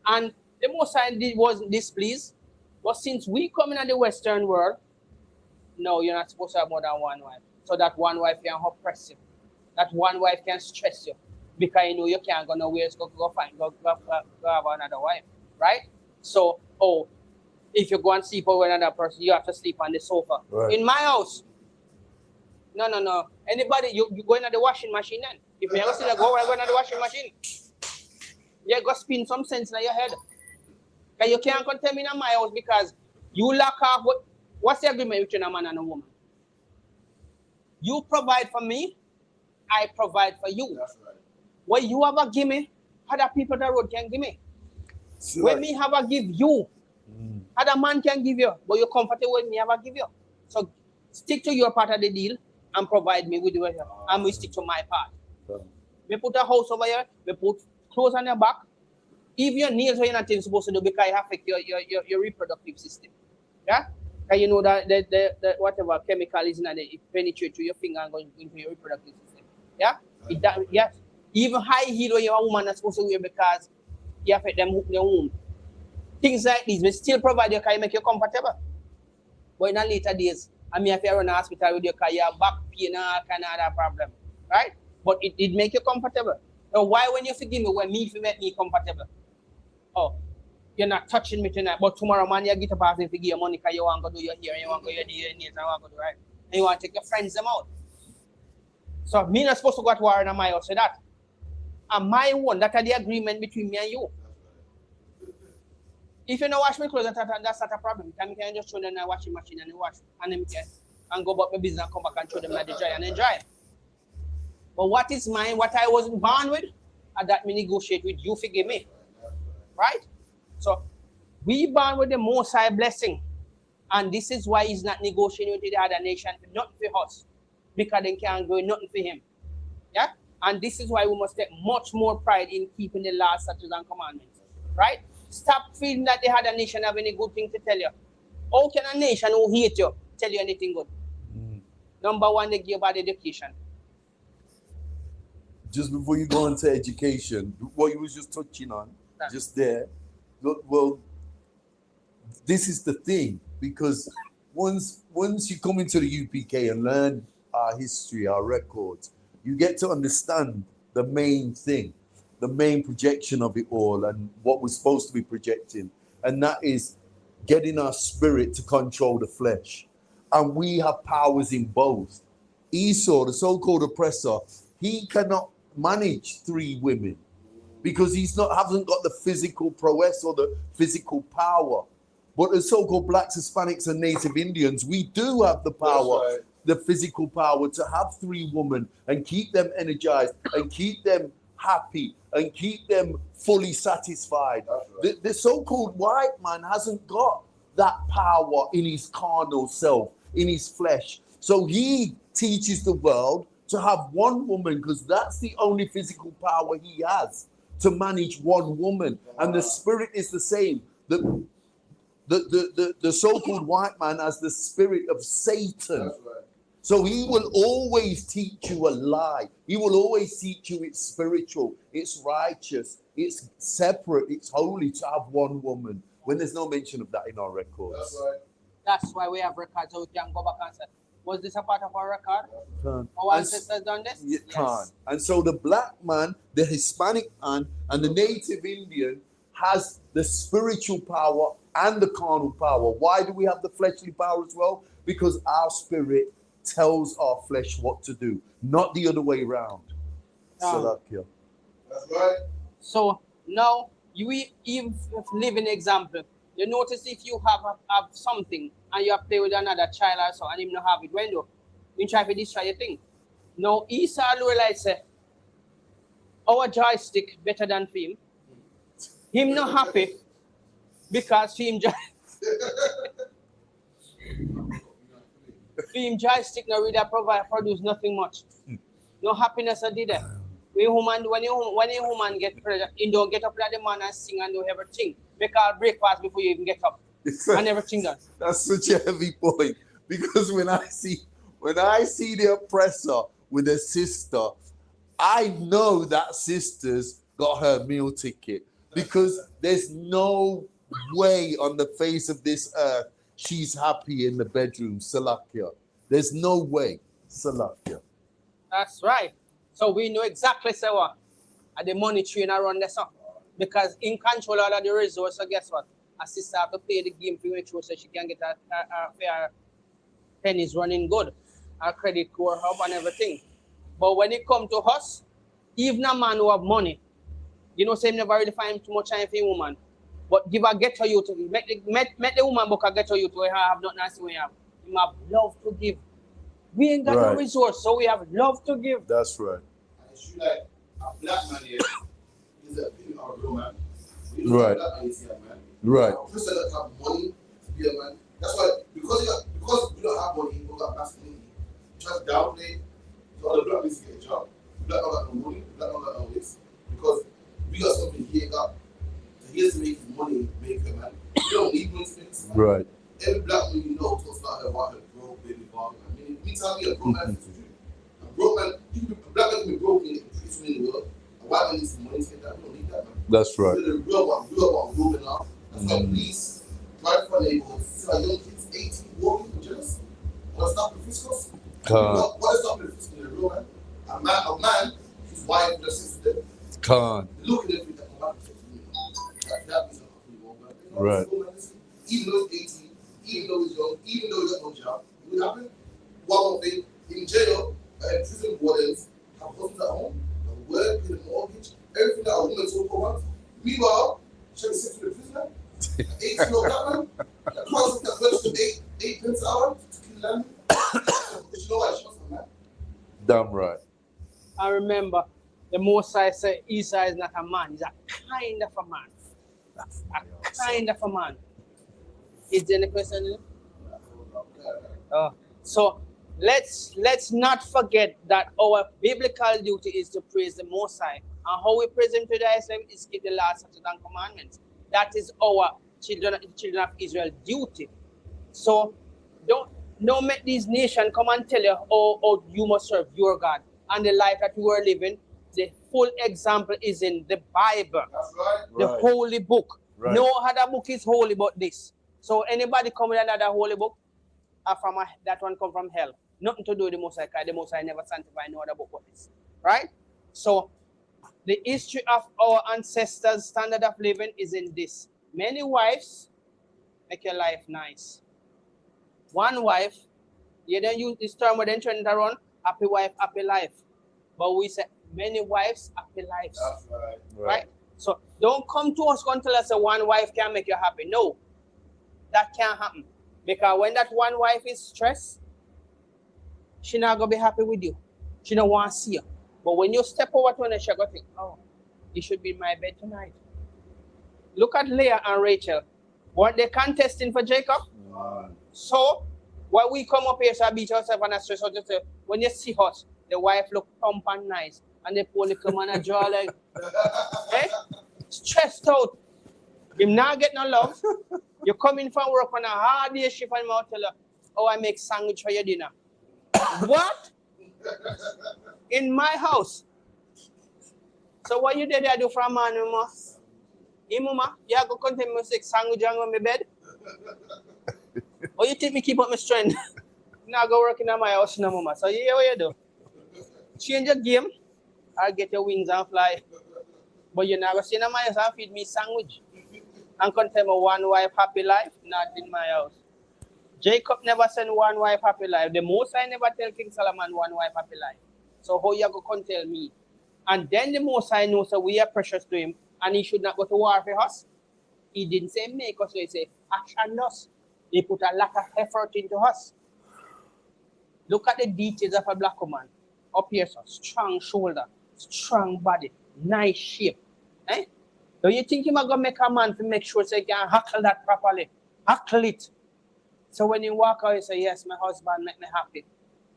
And the Most High wasn't displeased. But since we come in the Western world, no, you're not supposed to have more than one wife. So that one wife can oppress you. That one wife can stress you. because you know you can't go nowhere, so go have another wife, right? So, if you go and sleep with another person, you have to sleep on the sofa. Right. In my house, no. Anybody, you go into the washing machine then. If you ever see that go into the washing machine, you go spin some sense in your head. Because you can't come tell me in my house because you lock off. What's the agreement between a man and a woman? You provide for me, I provide for you. That's right. What you have a give me, other people that road can give me. When me have a give you, other man can give you, but you're comfortable with me have a give you. So stick to your part of the deal and provide me with the and we stick to my part. We put a house over here, we put clothes on your back. If your nails are not supposed to do because it affect your reproductive system. Yeah? And you know that the whatever chemical is in there, it penetrates through your finger and goes into your reproductive system. Yeah? Yes. Even high heel when you're a woman not supposed to wear because you affect them their womb. Things like these will still provide you because it make you comfortable. But in the later days, I mean if you run a hospital with your car, you have back pain and all kind of other problem. Right? But it make you comfortable. Now why when you forgive me when me make me comfortable? Oh, you're not touching me tonight, but tomorrow man you get up and give your money because you want to do your hair, you want to do your nails, and you want to do right. And you want to take your friends them out. So me not supposed to go to war in my house for that. And my one, that's the agreement between me and you. If you don't wash my clothes, that's not a problem. You can just throw them in the washing machine and wash and then and go about my business and come back and throw them in the dryer and then dry. But what is mine, what I wasn't born with, and that me negotiate with you, forgive me. Right? So we born with the Most High blessing. And this is why he's not negotiating with the other nation, nothing for us. Because they can't do nothing for him. Yeah? And this is why we must take much more pride in keeping the laws, statutes, and commandments. Right? Stop feeling that the other nation have any good thing to tell you. How can a nation who hate you tell you anything good? Number one, they give about education. Just before you go into education, what you was just touching on, just there, well, this is the thing, because once you come into the UPK and learn our history, our records, you get to understand the main thing, the main projection of it all and what we're supposed to be projecting. And that is getting our spirit to control the flesh. And we have powers in both. Esau, the so-called oppressor, he cannot manage 3 women because hasn't got the physical prowess or the physical power. But the so-called blacks, Hispanics, and Native Indians, we do have the power, the physical power to have 3 women and keep them energized and keep them happy and keep them fully satisfied. The so-called white man hasn't got that power in his carnal self, in his flesh. So he teaches the world to have 1 woman because that's the only physical power he has, to manage 1 woman. And the spirit is the same. The so-called white man has the spirit of Satan. So he will always teach you a lie. He will always teach you it's spiritual, it's righteous, it's separate, it's holy to have 1 woman, when there's no mention of that in our records. That's right. That's why we have records, so we can go back and say, was this a part of our record? Can't. Our ancestors done this? You can't. And so the black man, the Hispanic man, and the Native Indian has the spiritual power and the carnal power. Why do we have the fleshly power as well? Because our spirit tells our flesh what to do, not the other way around. Salakia. That's right. So now you even live an example. You notice if you have something and you play with another child or so and him not have it, when you try to destroy your thing. Now Esau realize our joystick better than him. Him not happy because him film joystick no really produce nothing much. No happiness I did it. When a woman get pregnant, you don't get up like the man and sing and do everything. Make all breakfast before you even get up. And everything done. That's such a heavy point. Because when I see the oppressor with a sister, I know that sister's got her meal ticket. Because there's no way on the face of this earth she's happy in the bedroom, Salakia. There's no way, Salakia. That's right. So we know exactly what. And the money train around the sun. Because in control of the resource, so guess what? A sister have to play the game to make sure so she can get her fair pennies running good. Her credit score up and everything. But when it come to us, even a man who have money, you know, say never really find too much time for a woman. But give a get to you to make the woman book a get to you to have nothing else we have. You have love to give. We ain't got no resource, so we have love to give. That's right. And it's like a black man here is a big or real man. We Right. Black man is here, man. Right. A person that have money to be a man. That's why because we don't have money, we got masculinity. Just downplay the other black needs to get a job. Black man got no money, black man got no this. Because we got something here got. So he has to make his money make a man. You don't need money to make this man. Right. Every black man you know talks about her broke baby father. I mean, me tell me a broke man is a broke man. A black man can be broke in the world. A white man needs some money to get that. We don't need that, man. That's right. So the real one moving up. That's why police drive for neighborhoods. See our young kids, 18, walking with just want to stop the fiscals. What is stopping the fiscal in the real man? A man, his wife, their sister, Con. look at everything that that is a Right. Even though he's 18, even though he's young, even though he got no job, what happened? One more thing, in jail, prison wardens have husbands at home, the work, the mortgage, everything that a woman so wants. Meanwhile, she has sex with a prisoner, an 18-year-old black man, that costs that close to 8 pence an hour to kill them. You know why she wants a man? Damn right. I remember the Most High said Esau is not a man, he's a kind of a man. A kind of a man. Is there any question? So let's not forget that our biblical duty is to praise the Most High. And how we praise him today is keep the laws, statutes, and commandments. That is our children of Israel duty. So don't make these nations come and tell you, oh, you must serve your God. And the life that you are living, the full example is in the Bible. That's right. The holy book. Right. No other book is holy but this. So anybody come with another holy book, that one come from hell. Nothing to do with the Most High, because the Most High never sanctified no other book but this. Right? So the history of our ancestors' standard of living is in this. Many wives make your life nice. One wife, you then use this term when then turn it around, happy wife, happy life. But we say many wives, happy lives. That's right. Right? So don't come to us and tell us that one wife can make you happy. No, that can't happen. Because when that one wife is stressed, she not gonna be happy with you. She don't want to see you. But when you step over to her, she gonna think, oh, you should be in my bed tonight. Look at Leah and Rachel. Weren't they contesting for Jacob? So when we come up here, so I beat ourselves and I stress out, just say, when you see us, the wife look plump and nice, and the poor little man a jaw like, eh? Stressed out. Him not get no love. You come in from work on a hard day shift and I'll tell you, oh, I make sandwich for your dinner. What? In my house. So what you did I do for a man, mama? Hey, mama, you have to continue to make sandwich on my bed? Or you think me keep up my strength? Now go work in my house, no, mama. So yeah, what you do? Change your game, I'll get your wings and fly. But you're not going to see in my house and feed me sandwich. And contain my one wife happy life, not in my house. Jacob never said one wife happy life. The Most High never tell King Solomon one wife happy life. So how you going to tell me? And then the Most High knows that we are precious to him and he should not go to war for us. He didn't say make us, so he said action us. He put a lot of effort into us. Look at the details of a black woman. Up here, so strong shoulder, strong body, nice shape. Eh? Do you think you're going to make a man to make sure so he can hackle that properly? Hackle it. So when you walk out, you say, yes, my husband make me happy.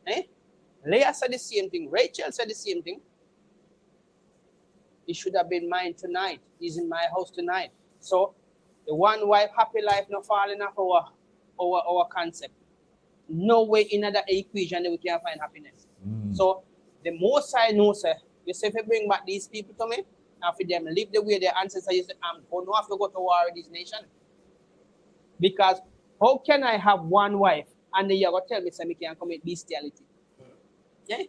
Eh? Leah said the same thing. Rachel said the same thing. He should have been mine tonight. He's in my house tonight. So the one wife happy life not falling off our concept. No way in that equation that we can find happiness. So the Most High knows, you say if you bring back these people to me, and for them live the way their ancestors used to, I'm going to have to go to war with this nation. Because how can I have one wife and then you're going to tell me so I can commit bestiality? Yeah?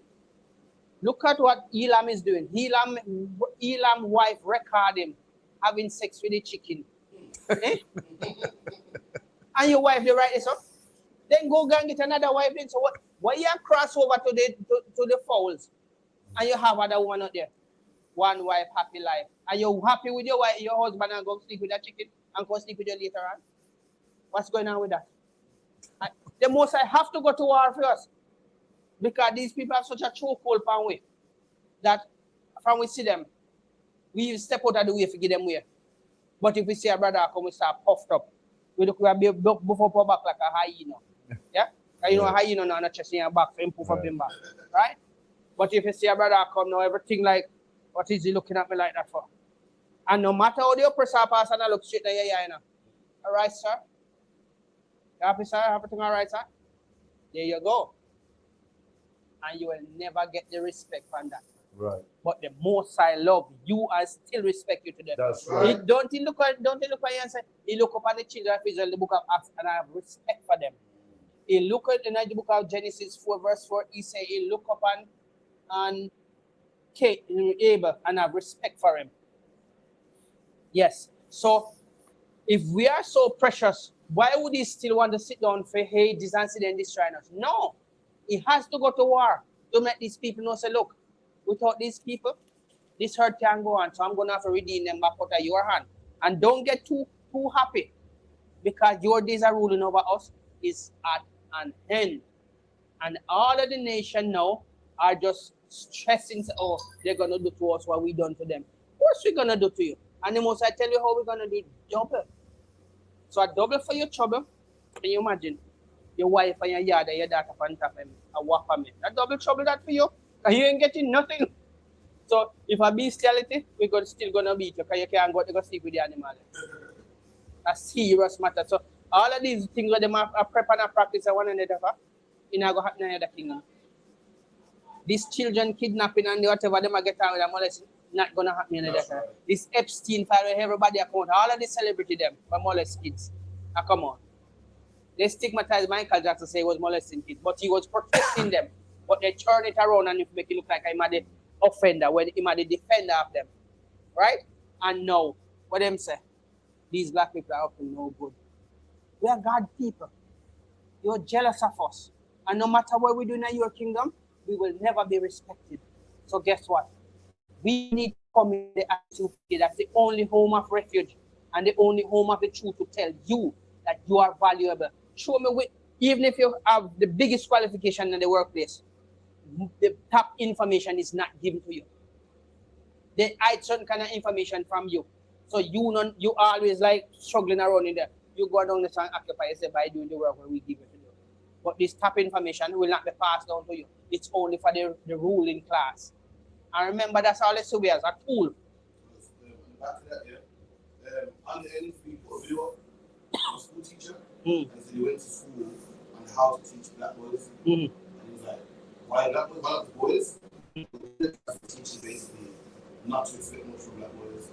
Look at what Elam is doing. Elam wife record him having sex with the chicken. Eh? And your wife, they write this up. Then go and get another wife. Then so what? Why you cross over to the fowls, and you have other one out there, one wife, happy life, and you're happy with your wife, your husband, and go sleep with that chicken and go sleep with you later on. What's going on with that? The most I have to go to war for us because these people have such a chokehold pan way that from we see them, we step out of the way to give them way. But if we see a brother come, we start puffed up. We look, we are buff up our back like a hyena. Yeah? And you know, a hyena now not just in your back, so him puff up him back. Right? But if you see a brother come now, everything like, what is he looking at me like that for? And no matter how the oppressor pass and I look straight at your eye, you know. All right, sir? You happy, sir? Everything all right, sir? There you go. And you will never get the respect from that. Right. But the most I love you, I still respect you to them. That's right. Don't he look at you and say, he look upon the children of Israel, the book of Acts, and I have respect for them. He look at in the book of Genesis 4, verse 4, he say, he look upon and Abel, and I have respect for him. Yes. So if we are so precious, why would he still want to sit down for hate, disaster, and destroy us? No. He has to go to war to make these people know, say, look, without these people, this hurt can go on. So I'm going to have to redeem them back out of your hand. And don't get too happy because your days are ruling over us is at an end. And all of the nation now are just stressing, oh, they're going to do to us what we done to them. What's we going to do to you? And the most I tell you how we're going to do double. So a double for your trouble. Can you imagine? Your wife and your yard and your daughter on top of him, a whap on me. That double trouble that for you. Because you ain't getting nothing. So if a bestiality, we're still going to beat you because you can't go to sleep with the animal. A serious matter. So all of these things that they are prep and practice and one another, it not going to happen in another kingdom. These children kidnapping and whatever they might get out with them, molesting, not going to happen in another time. This Epstein file where everybody account, all of the celebrity them, but molest kids. Now come on. They stigmatized Michael Jackson, say he was molesting kids, but he was protecting them. But they turn it around and make it look like I'm the offender when I'm the defender of them. Right? And now, what them say? These black people are up to no good. We are God people. You're jealous of us. And no matter what we do in your kingdom, we will never be respected. So guess what? We need to come in the ISUPK. That's the only home of refuge and the only home of the truth to tell you that you are valuable. Show me, even if you have the biggest qualification in the workplace, the top information is not given to you. They hide certain kind of information from you. So you always like struggling around in there. You go down the and occupy yourself by doing the work where we give you to do. But this top information will not be passed down to you. It's only for the ruling class. And remember, that's all it's to be as a tool. Back to that, yeah. On the end, we put a video of a school teacher, and so he went to school on how to teach black boys. And he was like, why black boys, one of the boys, teaching basically not to expect much from black boys.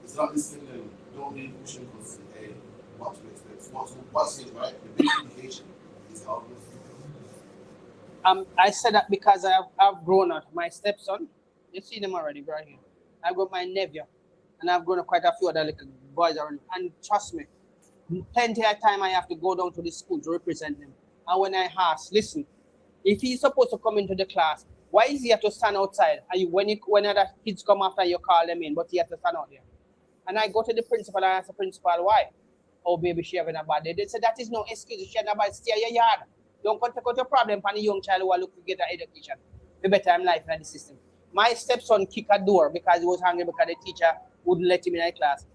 It's not listening to them, don't really push them because, hey, what to expect. What's it, right? The big indication is how I said that because I've grown up. My stepson, you see them already, right here. I've got my nephew, and I've grown up quite a few other little boys around. And trust me, plenty of time I have to go down to the school to represent them. And when I ask, listen, if he's supposed to come into the class, why is he have to stand outside? And when other kids come after you call them in, but he has to stand out there. And I go to the principal and ask the principal why. Oh, baby, she having a bad day. They said that is no excuse. She having a bad, stay in your yard. Don't take out your problem for the young child who are looking to get an education. The better I'm life in the system. My stepson kicked a door because he was hungry because the teacher wouldn't let him in the class.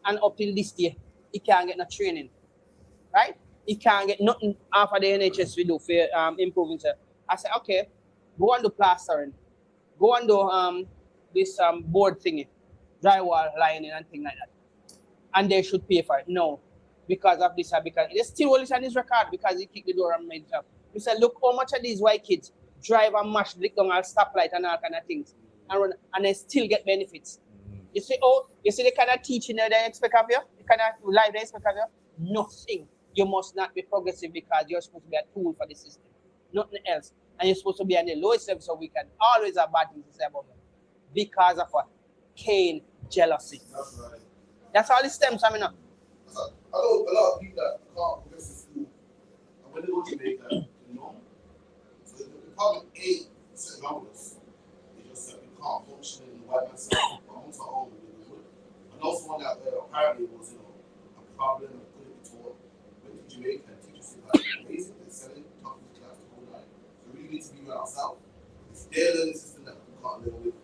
And up till this day, he can't get no training. Right? He can't get nothing after the NHS we do for improving himself. I said, okay, go and do plastering. Go and do this board thingy, drywall lining and things like that. And they should pay for it. No. Because of this, because they still hold it on his record because he kicked the door and made it up. He said, look how much of these white kids drive and mash, lick down all stoplight and all kind of things and run, and they still get benefits. You see, the kind of teaching that they expect of you, the kind of life they expect of you? Nothing. You must not be progressive because you're supposed to be a tool for the system. nothing else. And you're supposed to be on the lowest level so we can always have bad things to say about you. Because of what? Cain, jealousy. That's right. That's all it stems from, you know. I know a lot of people that can't progress in school, and when they go to Jamaica, you know, so the problem ain't sitting around with us. It's just that we can't function in the white man's side, but amongst our own, we do it. And also one that apparently was, you know, a problem and couldn't be taught. Went to Jamaica and teachers said like amazing, they're selling, talking to class the whole night. So we really need to be around ourselves. It's their learning system that we can't live with.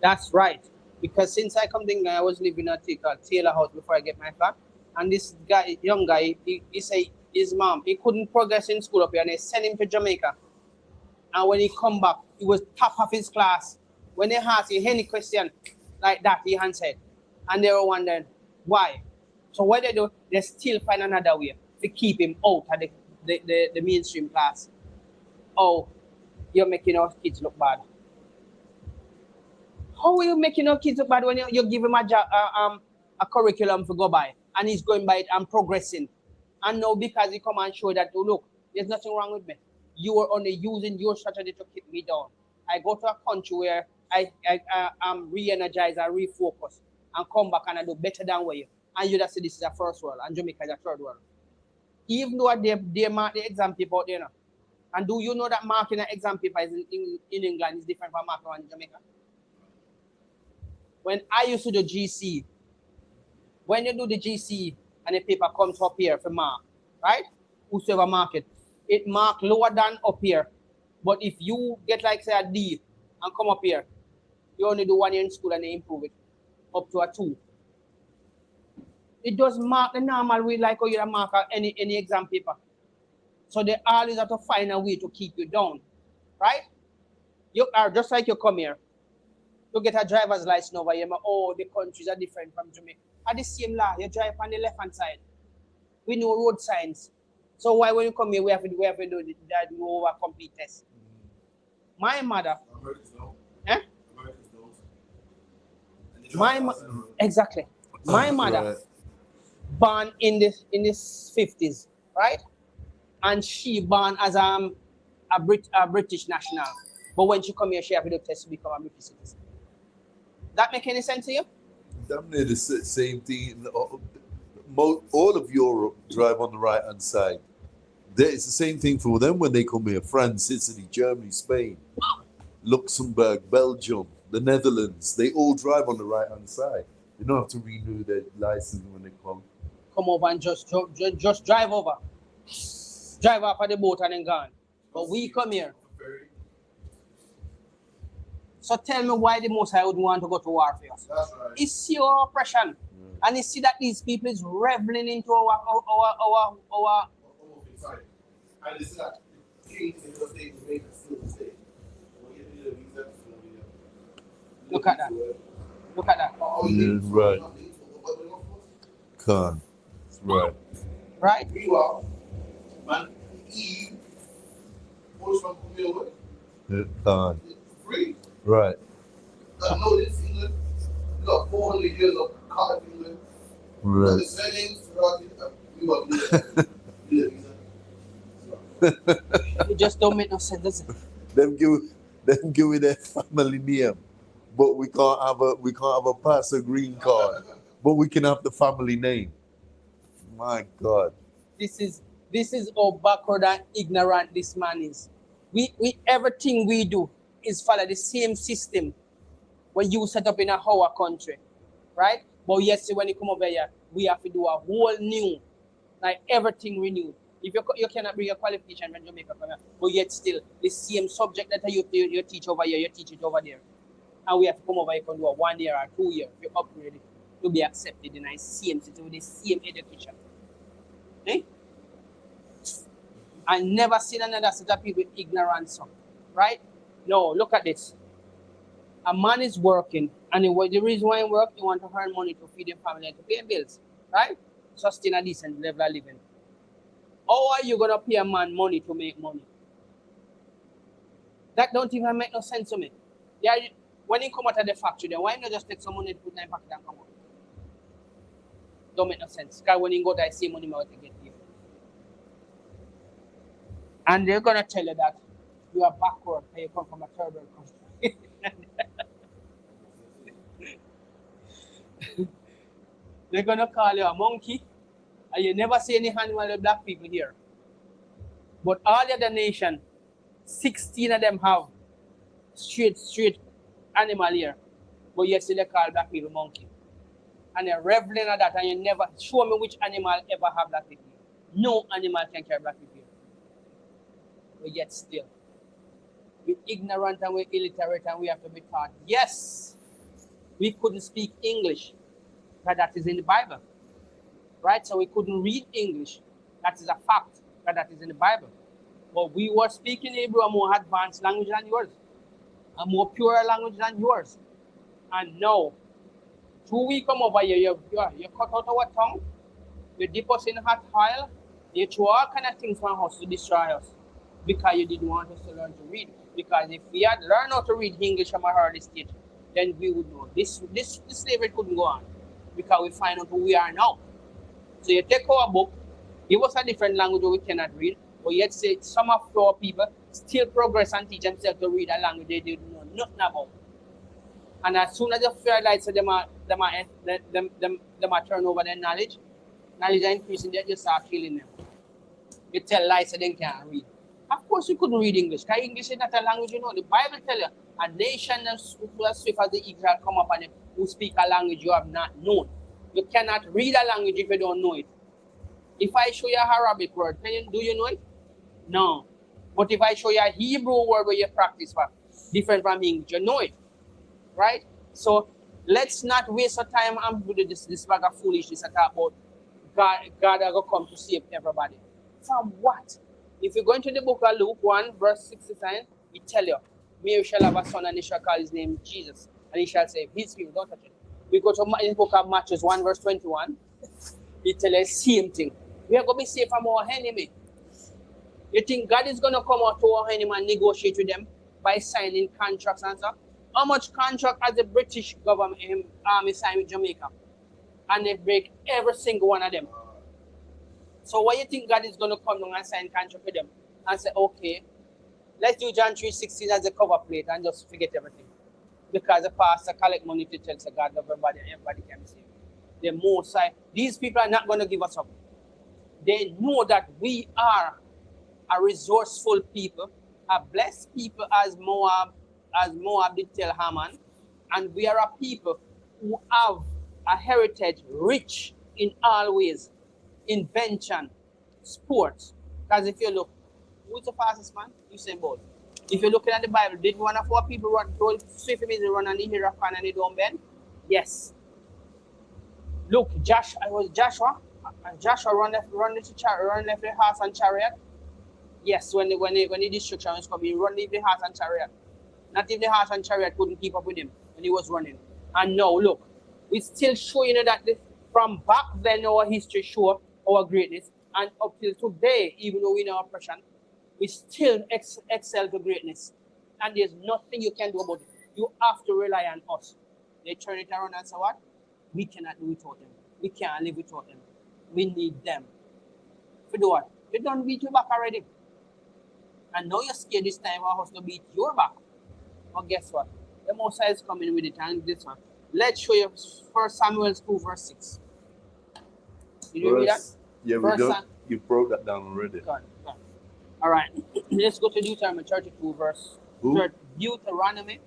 That's right. Because since I come to England, I was living in a thing called Taylor House before I get my flat. And this guy, young guy, he said his mom, he couldn't progress in school up here and they sent him to Jamaica. And when he come back, he was top of his class. When they asked him any question like that, he answered. And they were wondering, why? So what they do, they still find another way to keep him out of the mainstream class. Oh, you're making our kids look bad. How are you making our kids look bad when you give him a curriculum to go by and he's going by it and progressing? And now because he come and show that, oh, look, there's nothing wrong with me. You are only using your strategy to keep me down. I go to a country where I'm re-energized and refocused and come back and I do better than where you. And you just say this is a first world and Jamaica is a third world. Even though they mark the exam paper out there now. And do you know that marking an exam paper is in England is different from marking one in Jamaica? When I used to do GC, when you do the GC and the paper comes up here for mark, right? Whosoever mark it mark lower than up here. But if you get like say a D and come up here, you only do 1 year in school and they improve it up to a 2. It does mark the normal way like how you mark any exam paper. So they always have to find a way to keep you down, right? You are just like you come here. You get a driver's license over here, oh, the countries are different from Jamaica. At the same law, you drive on the left-hand side. We know road signs. So why when you come here, we have to do that over complete test. My mother. Americans don't. Eh? Americans don't. Exactly. My mother, Right. born in the 50s, right? And she born as a British national. But when she come here, she have to do test to become a British citizen. That make any sense to you? Damn near the same thing. All of Europe drive on the right hand side. It's the same thing for them when they come here. France, Italy, Germany, Spain, Luxembourg, Belgium, the Netherlands. They all drive on the right hand side. You don't have to renew their license when they come. Come over and just drive over. Drive off of the boat and then gone. But we come here. So tell me why the Most High would want to go to war for us. That's right. It's your oppression. And you see that these people is reveling into our Sorry. And it's that kings in the state of Jamaica still the state. Look at that. Look at that. Yeah, right. Khan. Right. Right? Meanwhile, man, Eve, Polish man come here with Yeah, Khan. free. Right. No, this England. We got 400 years of cotton in England. Right. The settings, we got It just don't make no sense, does it? Them give me their family name, but we can't have a pass or green card, but we can have the family name. My God. This is how backward and ignorant this man is. We everything we do is follow the same system when you set up in our country, right? But yes, when you come over here, we have to do a whole new, like everything renewed. If you cannot bring your qualification from Jamaica, but yet still the same subject that you teach over here, you teach it over there, and we have to come over here and do a 1 year or 2 year, you upgrade it to be accepted in the same system with the same education. Eh? I never seen another set of people with ignorance, right? No, look at this. A man is working, and the reason why he works, he want to earn money to feed his family and to pay bills, right? Sustain a decent level of living. How are you gonna pay a man money to make money? That don't even make no sense to me. Yeah, when you come out of the factory, then why not just take some money to put in the pocket and come out? Don't make no sense. Because when you go there, same money out to get here. And they're gonna tell you that You are backward and you come from a third world country. They're gonna call you a monkey, and you never see any animal with black people here. But all the other nation, 16 of them have straight animal here. But yet still they call black people monkey. And they're reveling at that, and you never show me which animal ever have black people here. No animal can carry black people here. But yet still, we're ignorant and we're illiterate and we have to be taught. Yes, we couldn't speak English, but that is in the Bible. Right? So we couldn't read English. That is a fact, but that is in the Bible. But we were speaking Hebrew, a more advanced language than yours, a more pure language than yours. And now, 2 weeks come over here, you cut out our tongue, you dip us in hot oil, you throw all kind of things from us to destroy us because you didn't want us to learn to read. Because if we had learned how to read English from a early stage, then we would know this slavery couldn't go on because we find out who we are now. So you take our book, give us a different language we cannot read, but yet say some of our people still progress and teach themselves to read a language they didn't know nothing about. And as soon as you feel like so them are turn over their knowledge are increasing, they just start killing them. You tell lies so they can't read. Of course you couldn't read English, because English is not a language you know. The Bible tells you, a nation as swift as the eagle shall come upon them who speak a language you have not known. You cannot read a language if you don't know it. If I show you a Arabic word, do you know it? No. But if I show you a Hebrew word where you practice for, different from English, you know it. Right? So let's not waste our time and do this bag of foolishness and talk about God are going to come to save everybody. From what? If you go into the book of Luke 1, verse 69, it tell you, Mary shall have a son and he shall call his name Jesus, and he shall save his people. Don't touch it. We go to the book of Matthew 1, verse 21, it tell us the same thing. We are going to be saved from our enemy. You think God is going to come out to our enemy and negotiate with them by signing contracts and stuff? How much contract has the British government army signed with Jamaica? And they break every single one of them. So why you think God is going to come down and sign contract with them and say, okay, let's do John 3:16 as a cover plate and just forget everything? Because the pastor collect money to tell God everybody and everybody can be saved. The most side, these people are not going to give us up. They know that we are a resourceful people, a blessed people as Moab did tell Haman, and we are a people who have a heritage rich in all ways, invention, sports. Because if you look, who's the fastest man? Usain Bolt. If you're looking at the Bible, did one of our people run 50 minutes run on the Hirapan and they don't bend? Yes. Look, Joshua run left the horse and chariot. Yes, when the destruction was coming, he run leave the horse and chariot. Not even the horse and chariot couldn't keep up with him when he was running. And now look, we still showing you that from back then our history show our greatness, and up till today, even though we're in oppression, we still excel to greatness. And there's nothing you can do about it. You have to rely on us. They turn it around and say what? We cannot do without them. We can't live without them. We need them. For do what? They don't beat you back already. And now you're scared this time for us to beat your back. But guess what? The Messiah is coming with it, and this one. Let's show you 1 Samuel 2, verse 6. Did you read that? Yeah, we do. You broke that down already. Go on. All right. Let's go to Deuteronomy 32, verse. Deuteronomy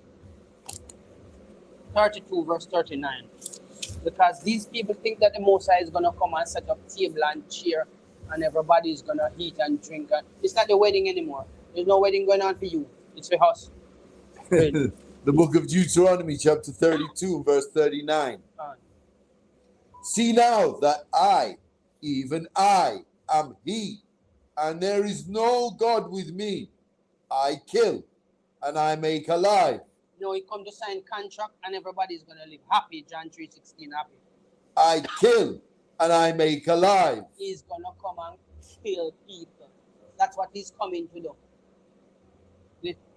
32, verse 39. Because these people think that the Messiah is going to come and set up table and chair, and everybody is going to eat and drink. It's not the wedding anymore. There's no wedding going on for you. It's for us. The book of Deuteronomy, chapter 32, verse 39. See now that I, even I, am he, and there is no God with me. I kill, and I make alive. No, he come to sign contract, and everybody's going to live happy. John 3:16, happy. I kill, and I make alive. He's going to come and kill people. That's what he's coming to do.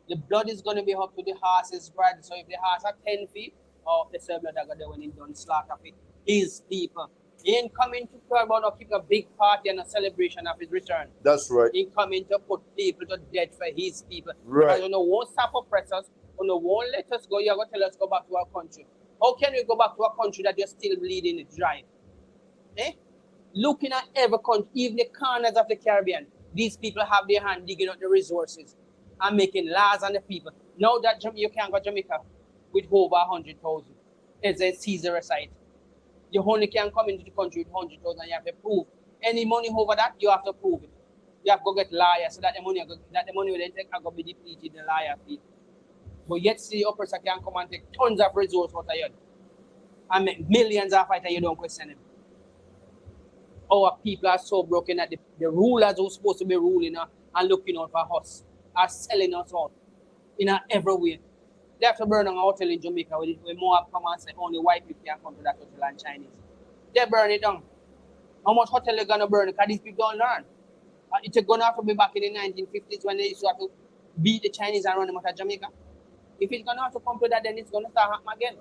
The blood is going to be up to the horse's bride. So if the horse are 10 feet, the same blood are going to when he done slaughter it. His people. He ain't coming to talk about or keep a big party and a celebration of his return. That's right. He coming to put people to death for his people. Right. Because you know, won't stop oppress us, you know, won't let us go. You're going to tell us go back to our country. How can we go back to a country that you're still bleeding it dry? Eh? Looking at every country, even the corners of the Caribbean, these people have their hand digging up the resources and making laws on the people. Now that you can't go to Jamaica with over 100,000 as a Caesar site. You only can come into the country with 100,000. You have to prove any money over that. You have to prove it. You have to go get lawyers so that the money will then take and go be depleted in the liar fee. But yet, see, the oppressor can come and take tons of resources out of you and make millions of it, and you don't question them. Our people are so broken that the rulers who are supposed to be ruling and looking out for us are selling us out in every way. They have to burn down a hotel in Jamaica where more have come and say only white people can come to that hotel and Chinese. They burn it down. How much hotel are going to burn? Because these people don't learn. It's going to have to be back in the 1950s when they used to have to beat the Chinese and run them out of Jamaica. If it's going to have to come to that, then it's going to start happening again.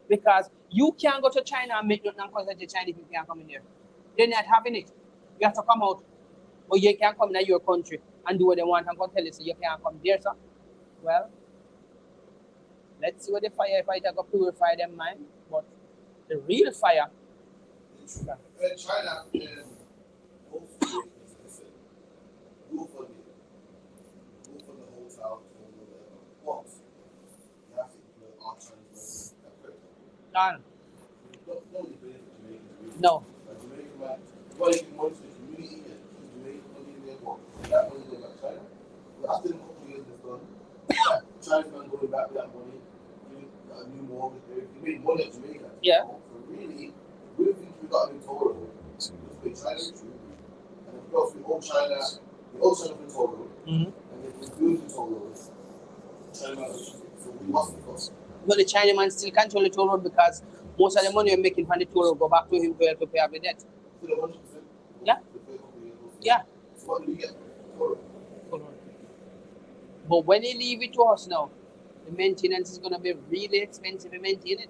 Because you can't go to China and make nothing because the Chinese people can't come in there. They're not having it. You have to come out. But you can't come in your country and do what they want and come tell you so you can't come there, sir. Well, let's see what the firefighter go purify them mind. But the real fire. China hopefully go for the hotel or whatever. But you have to put our Chinese None. No. No. Jamaican man, well, you can monitor the community and Jamaican money in there, but that money goes back to China. But after the couple of years they've done, China's man going back with that money, doing a new mortgage, they made money at Jamaica. Yeah. So really, we think we got in Toro. It's been China true. And of course, we own China for Toro. And if we build the Toro, China man, so we must be cost. But the Chinaman still control the toll road because most of the money you're making from the toll road go back to him to help to pay off the debt. Still 100%. Yeah. Yeah. So what do we get? Toro. But when they leave it to us now, the maintenance is going to be really expensive to maintain it.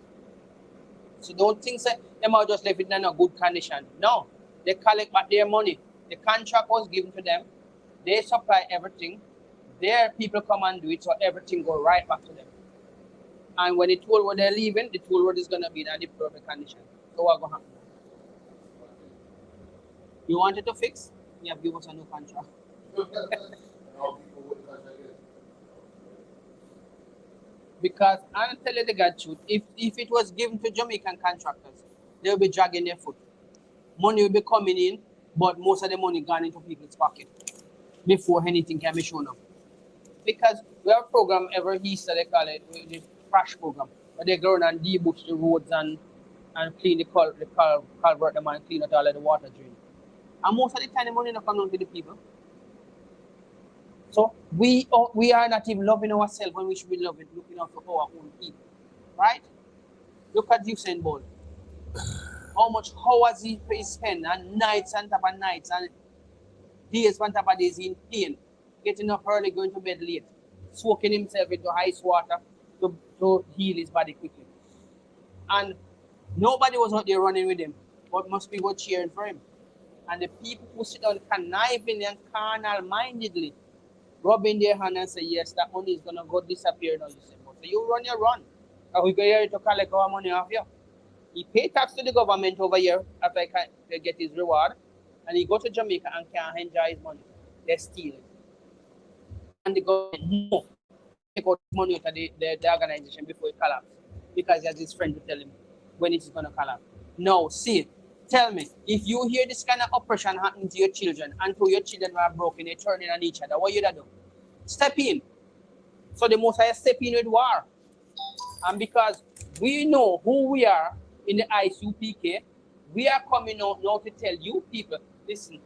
So don't think that they might just leave it in a good condition. No. They collect back their money. The contract was given to them. They supply everything. Their people come and do it, so everything go right back to them. And when the toll road they're leaving, the toll road is going to be in a perfect condition. So what's going to happen? You wanted to fix? You have to give us a new contract. Because I'll tell you the God truth, if it was given to Jamaican contractors, they'll be dragging their foot. Money will be coming in, but most of the money gone into people's pocket before anything can be shown up. Because we have a program every Easter, they call it the crash program, where they go around and debush the roads and clean the culvert them and clean out all of the water drain. And most of the time the money not coming to the people. So we are not even loving ourselves when we should be looking out for our own people. Right? Look at Usain Bolt. How much hours he spent and nights on top of nights and days on top of days in pain, getting up early, going to bed late, soaking himself into ice water to heal his body quickly. And nobody was out there running with him, but most people were cheering for him. And the people who sit down conniving and carnal-mindedly, rubbing their hand and say, yes, that money is going to go disappear now. You say, so you run your run. And we go here to collect our money off you. He pay tax to the government over here after he get his reward. And he go to Jamaica and can't enjoy his money. They steal it. And the government no. Take out money out of the organization before it collapses. Because he has his friend to tell him when it is going to collapse. No, see, tell me, if you hear this kind of oppression happening to your children and to your children who are broken, they're turning on each other, what you do? Step in. So the Most High step in with war. And because we know who we are in the ISUPK, we are coming out now to tell you people, listen,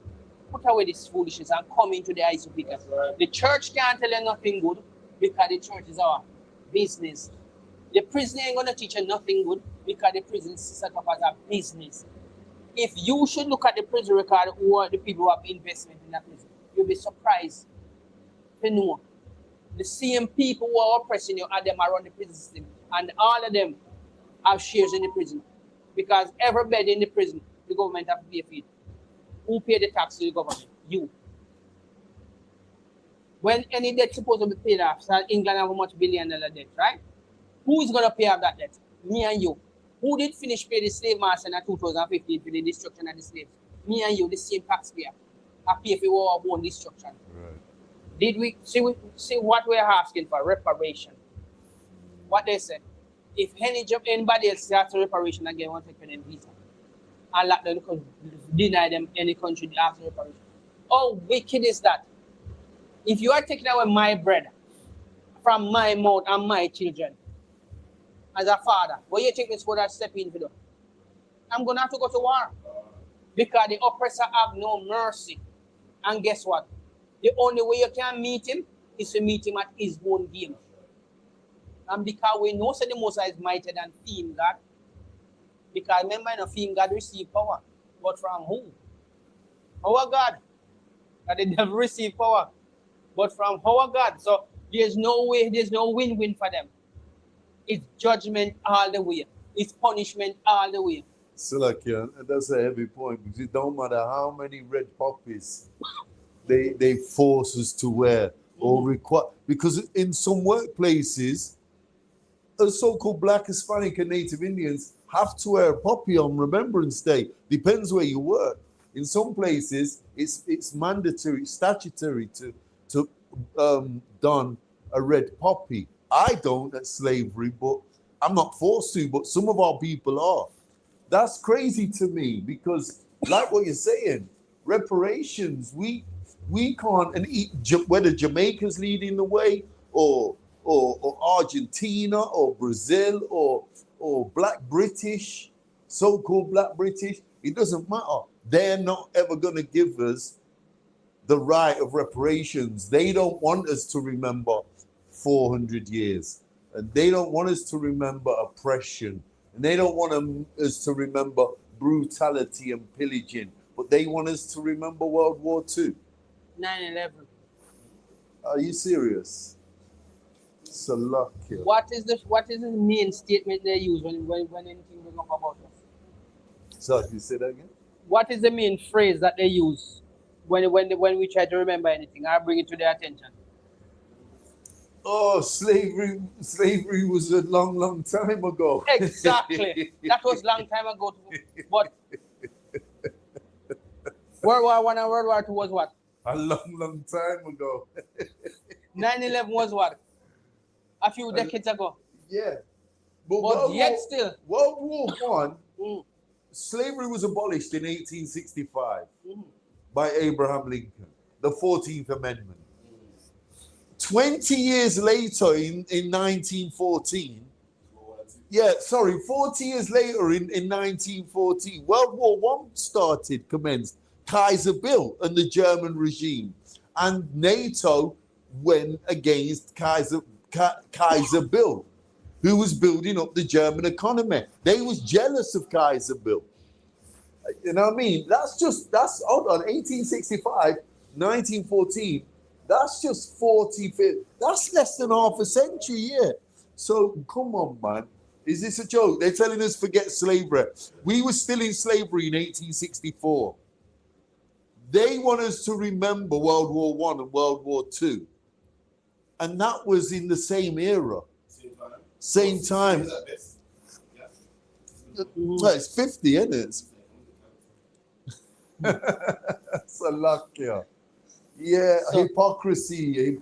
put away this foolishness and come into the ISUPK. Right. The church can't tell you nothing good because the church is our business. The prison ain't going to teach you nothing good because the prison is set up as a business. If you should look at the prison record or the people who have investment in that prison, you'll be surprised to know the same people who are oppressing you are them around the prison system, and all of them have shares in the prison because every bed in the prison the government have to pay for it. Who pay the tax to the government? You. When any debt supposed to be paid off, so England have a much billion-dollar debt, right? Who is going to pay off that debt? Me and you. Who did finish pay the slave master in 2015 for the destruction of the slaves? Me and you, the same taxpayer. I pay for our own destruction. Right. Did we see what we're asking for? Reparation. What they say? If anybody else asks for reparation again, want to take them visa. And let them deny them any country that asks for reparation. How wicked is that? If you are taking away my bread from my mouth and my children, as a father, what you think is what I step in for? I'm going to have to go to war. Because the oppressor have no mercy. And guess what? The only way you can meet him is to meet him at his own game. And because we know that the Most High is mightier than Theme God. Because remember, in a Theme God received power. But from who? Our God. That the devil received power. But from our God. So there's no way, there's no win-win for them. It's judgment all the way. It's punishment all the way. Silakian, and that's a heavy point because it don't matter how many red poppies they force us to wear or require, because in some workplaces, so-called Black, Hispanic, and Native Indians have to wear a poppy on Remembrance Day. Depends where you work. In some places, it's mandatory, statutory to don a red poppy. I don't at slavery, but I'm not forced to. But some of our people are. That's crazy to me because, like what you're saying, reparations. We can't, and whether Jamaica's leading the way or Argentina or Brazil or Black British, so-called Black British, it doesn't matter. They're not ever going to give us the right of reparations. They don't want us to remember 400 years, and they don't want us to remember oppression, and they don't want us to remember brutality and pillaging, but they want us to remember World War II. 9/11. Are you serious? Salakia. What is the main statement they use when anything goes up about us? So you say that again? What is the main phrase that they use when we try to remember anything? I bring it to their attention. Oh, slavery was a long time ago. Exactly. That was long time ago. But World War I and World War II was what? A long time ago. 9/11 was what? A few decades ago. Yeah. But yet still. World War I, slavery was abolished in 1865 by Abraham Lincoln, the 14th Amendment. 20 years later in 1914, 40 years later in 1914, World War I commenced. Kaiser built and the German regime. And NATO went against Kaiser Bill, who was building up the German economy. They was jealous of Kaiser Bill. You know what I mean? That's 1865, 1914. That's just 40, 50. That's less than half a century, yeah. So come on, man. Is this a joke? They're telling us forget slavery. We were still in slavery in 1864. They want us to remember World War I and World War II. And that was in the same era. Same time. Well, it's 50, isn't it? Salakia. Yeah, so, hypocrisy in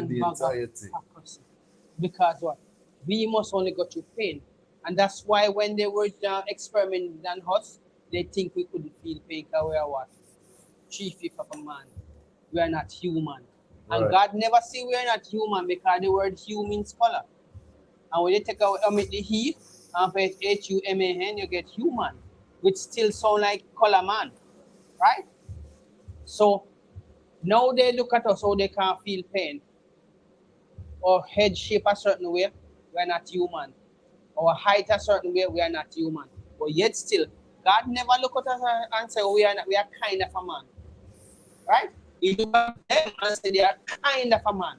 the entirety. Hypocrisy. Because what? We must only go through pain. And that's why when they were experimenting on us, they think we couldn't feel pain because we are what? 3/5 of a man. We are not human. And God never say we are not human because the word human is color. And when they take away the he and put H-U-M-A-N, you get human, which still sound like color man. Right? So now they look at us how they can't feel pain. Or head shape a certain way, we are not human. Or height a certain way, we are not human. But yet still, God never look at us and say we are kind of a man. Right? He look at them and say they are kind of a man.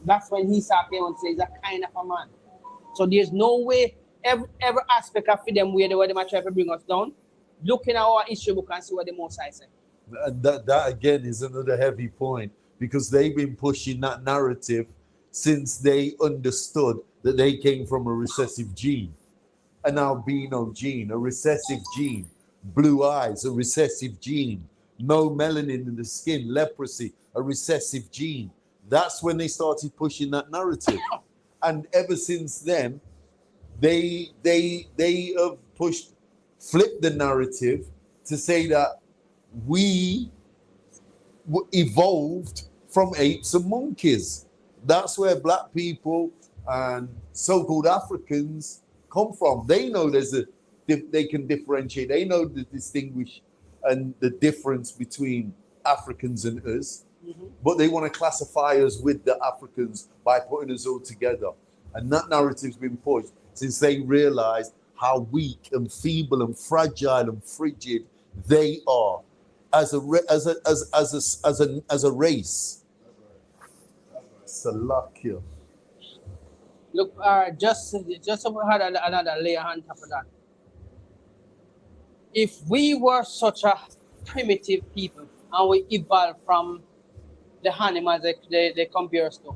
That's when he saw them and says he's a kind of a man. So there's no way, every aspect of them where they might try to bring us down, Look in our history book and see what the Most High said. And that again is another heavy point, because they've been pushing that narrative since they understood that they came from a recessive gene, an albino gene, a recessive gene, blue eyes, a recessive gene, no melanin in the skin, leprosy, a recessive gene. That's when they started pushing that narrative. And ever since then, they have flipped the narrative to say that we evolved from apes and monkeys. That's where black people and so-called Africans come from. They know they can differentiate. They know the distinguish and the difference between Africans and us. But they want to classify us with the Africans by putting us all together. And that narrative's been pushed since they realized how weak and feeble and fragile and frigid they are as a race. Salakia. Look, just had another layer on top of that. If we were such a primitive people and we evolved from the animals they compare us to,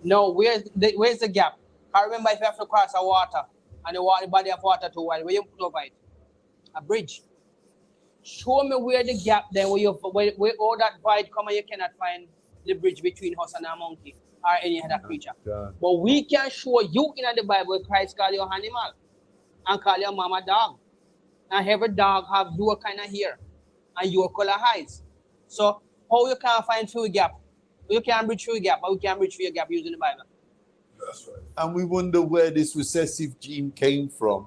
no, where's the gap? I remember if you have to cross a water and the body of water too wide, where you put over it? A bridge. Show me where the gap then where all that void come and you cannot find the bridge between us and a monkey or any other creature. God. But we can show you in the Bible Christ call you animal and call your mama dog. And every dog have your kind of hair and your color eyes. So how you can find through gap? You can bridge through gap, but we can bridge through a gap using the Bible. That's right. And we wonder where this recessive gene came from.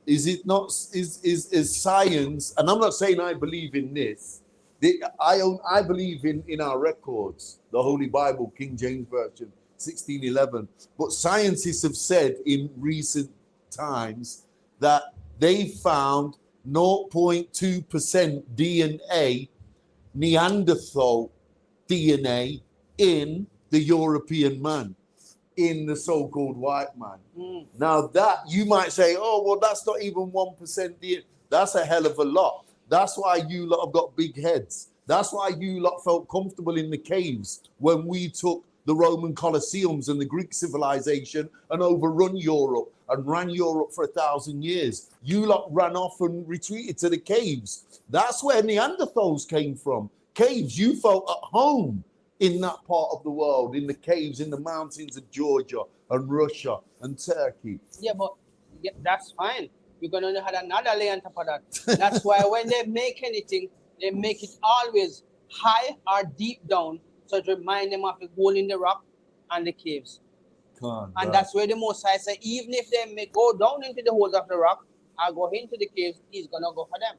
Is it not, is science, and I'm not saying I believe in this, I believe in our records, the Holy Bible, King James Version, 1611. But scientists have said in recent times that they found 0.2% DNA, Neanderthal DNA, in the European man, in the so-called white man. Now that, you might say, oh, well, that's not even 1% DNA. That's a hell of a lot. That's why you lot have got big heads. That's why you lot felt comfortable in the caves when we took the Roman Colosseums and the Greek civilization and overrun Europe and ran Europe for 1,000 years. You lot ran off and retreated to the caves. That's where Neanderthals came from. Caves, you felt at home in that part of the world, in the caves, in the mountains of Georgia and Russia and Turkey. Yeah, but that's fine. You're going to have another layer on top of that. That's why when they make anything, they make it always high or deep down, so to remind them of the hole in the rock and the caves. And that's where the Most High say, even if they may go down into the holes of the rock or go into the caves, he's going to go for them.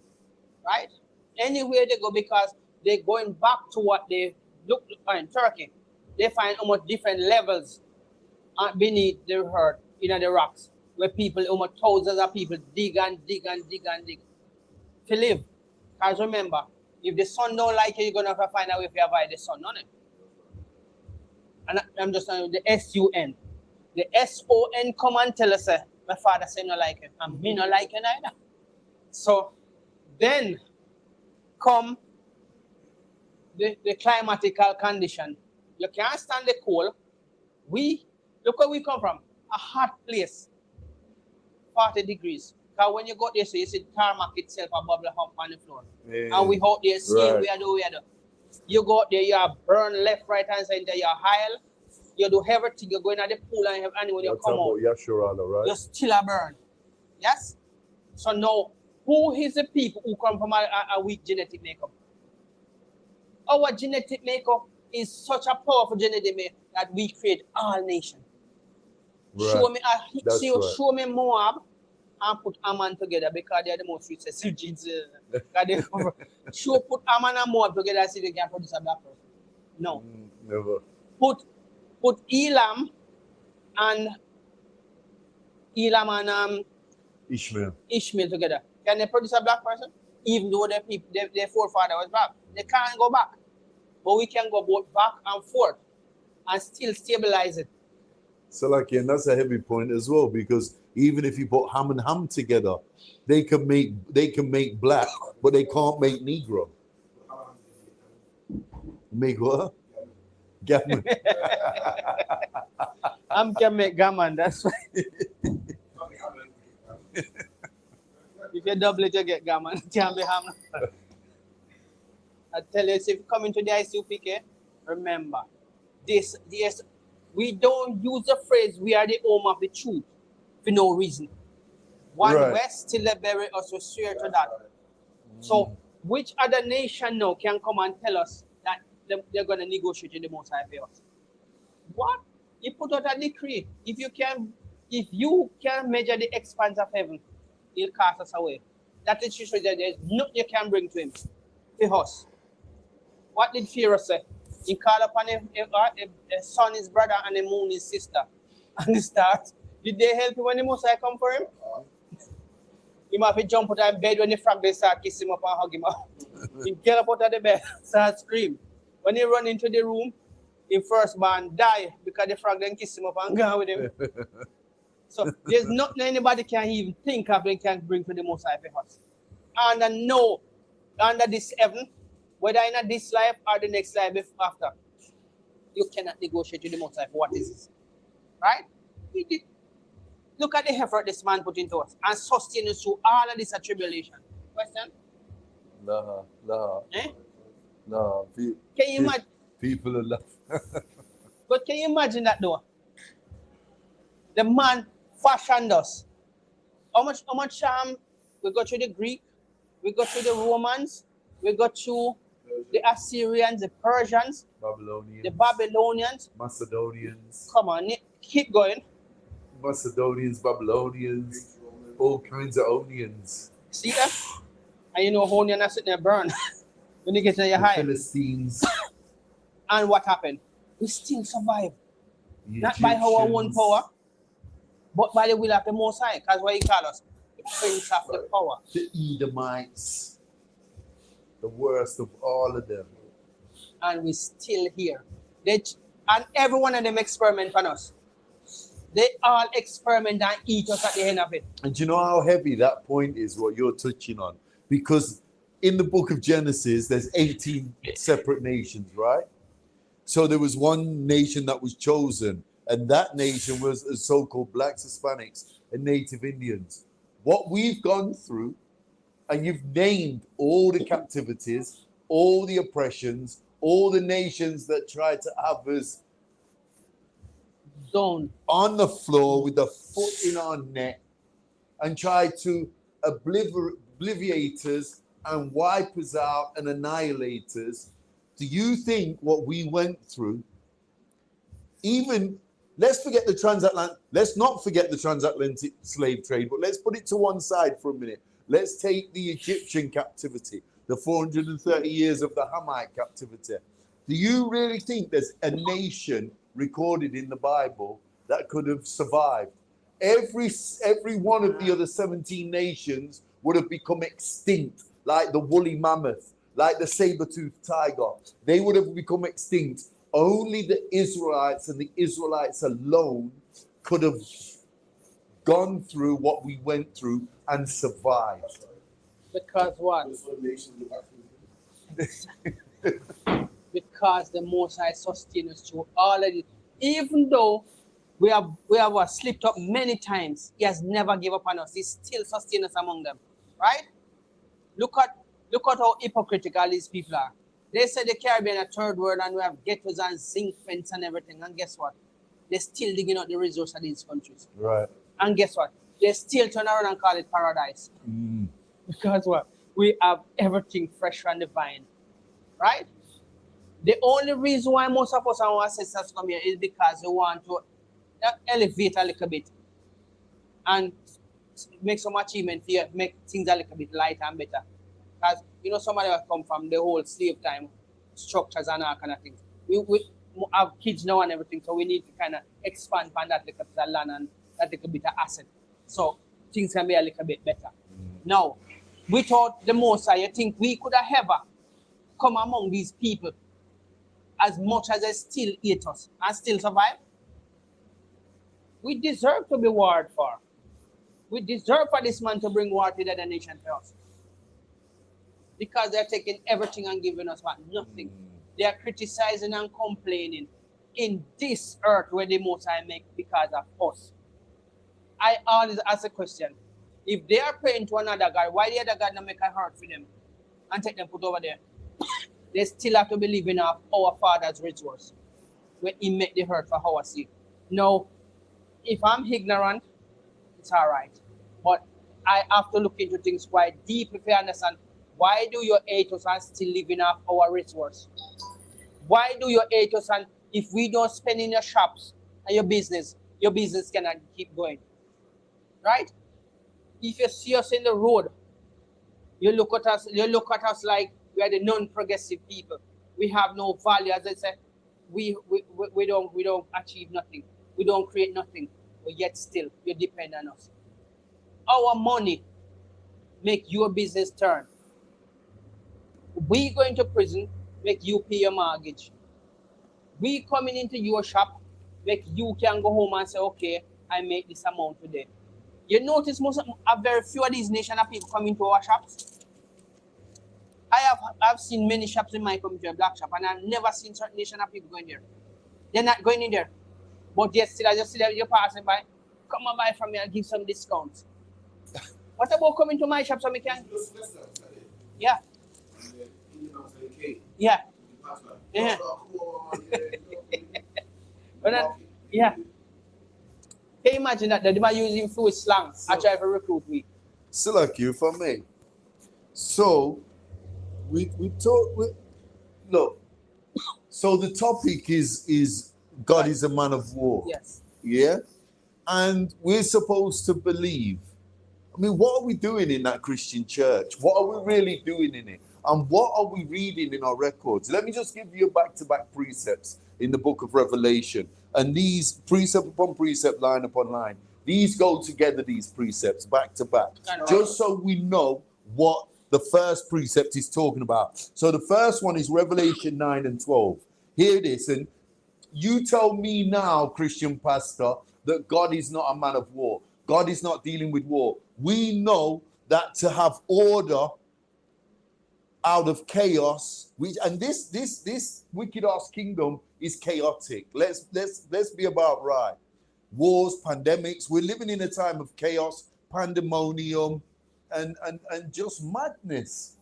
Right? Anywhere they go, because they're going back to what they look in Turkey. They find almost different levels beneath the earth, the rocks, where people, almost thousands of people dig and dig and dig and dig to live. Because remember, if the sun don't like you, you're going to have to find a way to avoid the sun, on it. And I'm just saying the S-U-N. The S-O-N come and tell us, my father said not like it, and me not like it either. So then come the climatical condition. You can't stand the cold. Look where we come from, a hot place, 40 degrees. Because when you go there, so you see tarmac itself a bubble up on the floor. Yeah. And we out there seeing where do. You go out there, you are burn left, right, and center, you're high. You do everything, you're going at the pool and when you come out, right? you're still a burn. Yes? So now, who is the people who come from a weak genetic makeup? Our genetic makeup is such a powerful genetic makeup that we create all nations. Right. Show me Moab and put Ammon together because they're the most recessive genes. Put Ammon and Moab together and see if they can produce a black person. No. Never. Put Elam and Ishmael together. Can they produce a black person? Even though their forefather was black. They can't go back. But we can go both back and forth and still stabilize it. So like, and that's a heavy point as well, because even if you put ham and ham together, they can make black, but they can't make Negro. Make what? Gammon. Ham can make gammon, that's right. If you double it, you get gammon. It can't be ham. I tell you, if you come into the ISUPK, remember, this, we don't use the phrase, we are the home of the truth, for no reason. One Right. West till they bury us, we swear to that. So, which other nation now can come and tell us that they're going to negotiate with the Most High for us? What? He put out a decree. If you can measure the expanse of heaven, he'll cast us away. That is true, that there's nothing you can bring to him for us. What did Pharaoh say? He called upon the sun his brother and the moon his sister. And the stars. Did they help him when the Most High come for him? He might have to jump out of bed when the frog they start kiss him up and hug him up. He get up out of the bed, start scream. When he run into the room, his first man die because the frog then kiss him up and go with him. So there's nothing anybody can even think of and can bring to the Most High for us. And no, under this heaven, whether in this life or the next life after, you cannot negotiate with the Most High for what is this. Right? He did. Look at the effort this man put into us and sustain us through all of this tribulation. Question? No. Eh? No. Can you imagine? People are laughing. But can you imagine that though? The man fashioned us. How much we go through the Greek, we go through the Romans, we go through the Assyrians, the Persians, Babylonians. the Babylonians. Macedonians. Come on, keep going. Macedonians, Babylonians, all kinds of onions. See that? And you know onion are sitting there burn when you get to your The high. Philistines. And what happened? We still survive. The Not by our own Egyptians, power, but by the will of the Most High. Because what he call us? The Prince of the Power. The Edomites. The worst of all of them. And we still here. And every one of them experiment on us. They all experiment and eat us at the end of it. And do you know how heavy that point is, what you're touching on? Because in the book of Genesis, there's 18 separate nations, right? So there was one nation that was chosen, and that nation was the so-called blacks, Hispanics, and Native Indians. What we've gone through, and you've named all the captivities, all the oppressions, all the nations that tried to have us Down on the floor with the foot in our neck and try to obliviate us and wipe us out and annihilate us. Do you think what we went through, even, let's not forget the transatlantic slave trade, but let's put it to one side for a minute. Let's take the Egyptian captivity, the 430 years of the Hamite captivity. Do you really think there's a nation recorded in the Bible that could have survived? Every one of the other 17 nations would have become extinct, like the woolly mammoth, like the saber-toothed tiger. They would have become extinct. Only the Israelites and the Israelites alone could have gone through what we went through and survived. because what? Because the Most High sustains us through all of it. Even though we have slipped up many times, He has never given up on us. He still sustains us among them. Right? Look at how hypocritical these people are. They say the Caribbean a third world and we have ghettos and zinc fence and everything. And guess what? They're still digging out the resources of these countries. Right. And guess what? They still turn around and call it paradise. Because what? We have everything fresh from the vine. Right? The only reason why most of us and our ancestors come here is because they want to elevate a little bit and make some achievement here, make things a little bit lighter and better. Because, somebody will come from the whole slave time structures and all kind of things. We have kids now and everything, so we need to kind of expand on that little bit of land and that little bit of asset. So things can be a little bit better. Now, without the Most High, you think we could have ever come among these people as much as they still eat us and still survive? We deserve to be warred for. We deserve for this man to bring war to the other nation to us. Because they're taking everything and giving us what? Nothing. They are criticizing and complaining in this earth where the Most High make because of us. I always ask a question. If they are praying to another God, why the other God not make a hurt for them and take them put over there? They still have to believe in our Father's resource when He make the hurt for our sake. Now, if I'm ignorant, it's all right. But I have to look into things quite deep if I understand. Why do you hate us and still living off our resource? Why do you hate us and if we don't spend in your shops and your business cannot keep going? Right? If you see us in the road, you look at us like we are the non-progressive people. We have no value. As I said, we don't achieve nothing. We don't create nothing. But yet still you depend on us. Our money make your business turn. We going to prison, make you pay your mortgage. We coming into your shop, make you can go home and say, okay, I make this amount today. You notice a very few of these nation of people coming to our shops. I've seen many shops in my community, a black shop, and I've never seen certain nation of people going there. They're not going in there. But yet still, I just see that you're passing by, come and buy from me, I'll give some discounts. What about coming to my shop so we can? Yeah. Yeah. Yeah. Yeah. Can you imagine that they might using fluid slang I try to recruit me? Still like you for me. So we look. So the topic is God is a man of war. Yes. Yeah? And we're supposed to believe. I mean, what are we doing in that Christian church? What are we really doing in it? And what are we reading in our records? Let me just give you back-to-back precepts in the book of Revelation. And these precept upon precept, line upon line, these go together, these precepts, back to back. Just so we know what the first precept is talking about. So the first one is Revelation 9 and 12. Hear this, and you tell me now, Christian pastor, that God is not a man of war. God is not dealing with war. We know that to have order out of chaos, and this wicked ass kingdom is chaotic. Let's be about right. Wars, pandemics. We're living in a time of chaos, pandemonium, and just madness.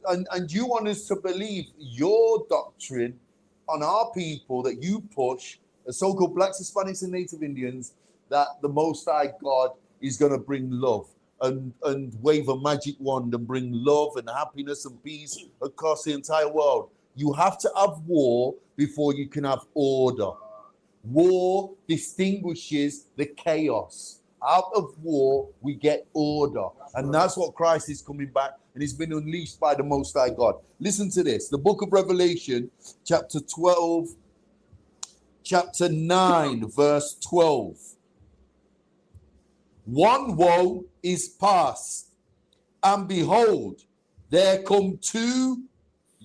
And you want us to believe your doctrine on our people that you push, the so-called blacks, Hispanics, and Native Indians, that the Most High God is going to bring love and wave a magic wand and bring love and happiness and peace across the entire world. You have to have war before you can have order. War distinguishes the chaos. Out of war, we get order. And that's what Christ is coming back, and he's been unleashed by the Most High God. Listen to this. The book of Revelation, chapter 9, verse 12. One woe is past, and behold, there come two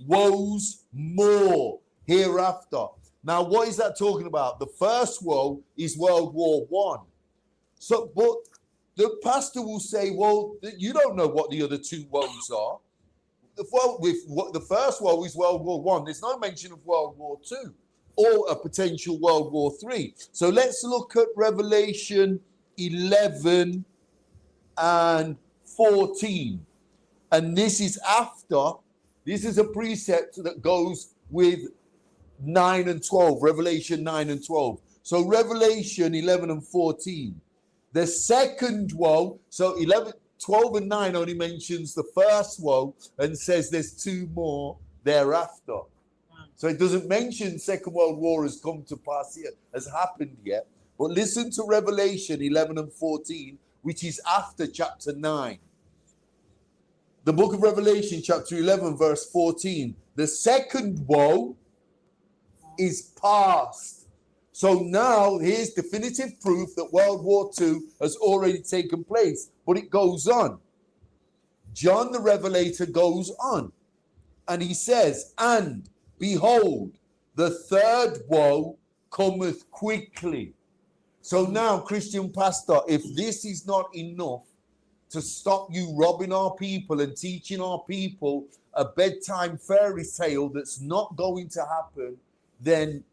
woes more hereafter. Now, what is that talking about? The first woe is World War I. So, but the pastor will say, well, you don't know what the other two woes are. The first woe is World War I. There's no mention of World War II or a potential World War III. So let's look at Revelation 11 and 14. And this is a precept that goes with 9 and 12, Revelation 9 and 12. So Revelation 11 and 14. The second woe, so 12 and 9 only mentions the first woe and says there's two more thereafter. So it doesn't mention Second World War has come to pass yet, has happened yet. But listen to Revelation 11 and 14, which is after chapter 9. The book of Revelation, chapter 11, verse 14. The second woe is past. So now here's definitive proof that World War II has already taken place. But it goes on. John the Revelator goes on. And he says, and behold, the third woe cometh quickly. So now, Christian pastor, if this is not enough to stop you robbing our people and teaching our people a bedtime fairy tale that's not going to happen, then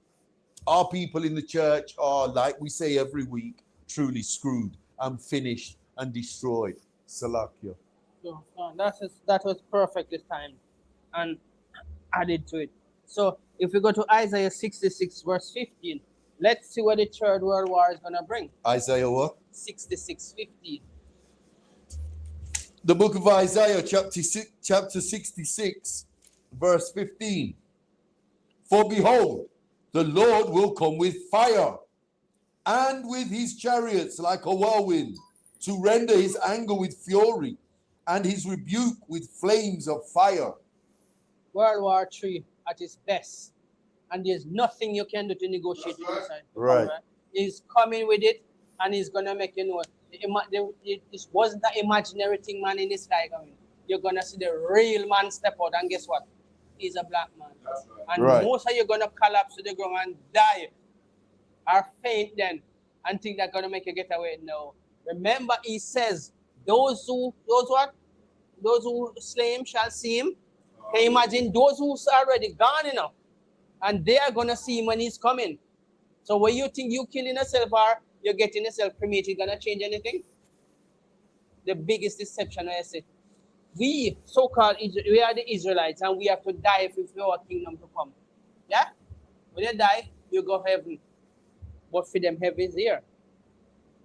our people in the church are, like we say every week, truly screwed and finished and destroyed. Salakia. So, that was perfectly timed and added to it. So if we go to Isaiah 66 verse 15, let's see what the Third World War is going to bring. Isaiah what? 66:15. The book of Isaiah, chapter 66, verse 15. For behold, the Lord will come with fire, and with his chariots like a whirlwind, to render his anger with fury, and his rebuke with flames of fire. World War III at its best. And there's nothing you can do to negotiate with this side. Right. He's coming with it, and he's going to make you know. This wasn't an imaginary thing, man, in the sky coming. You're going to see the real man step out, and guess what? He's a black man. That's right. And Right. most of you are going to collapse to the ground and die or faint then and think they're going to make you get away. No. Remember, he says, those who slay him shall see him. Can you imagine those who's already gone enough? And they are going to see him when he's coming. So when you think you killing yourself or you're getting yourself cremated, going to change anything? The biggest deception I say. We, so-called, we are the Israelites, and we have to die for our kingdom to come. Yeah? When you die, you go heaven. But for them, heaven is here.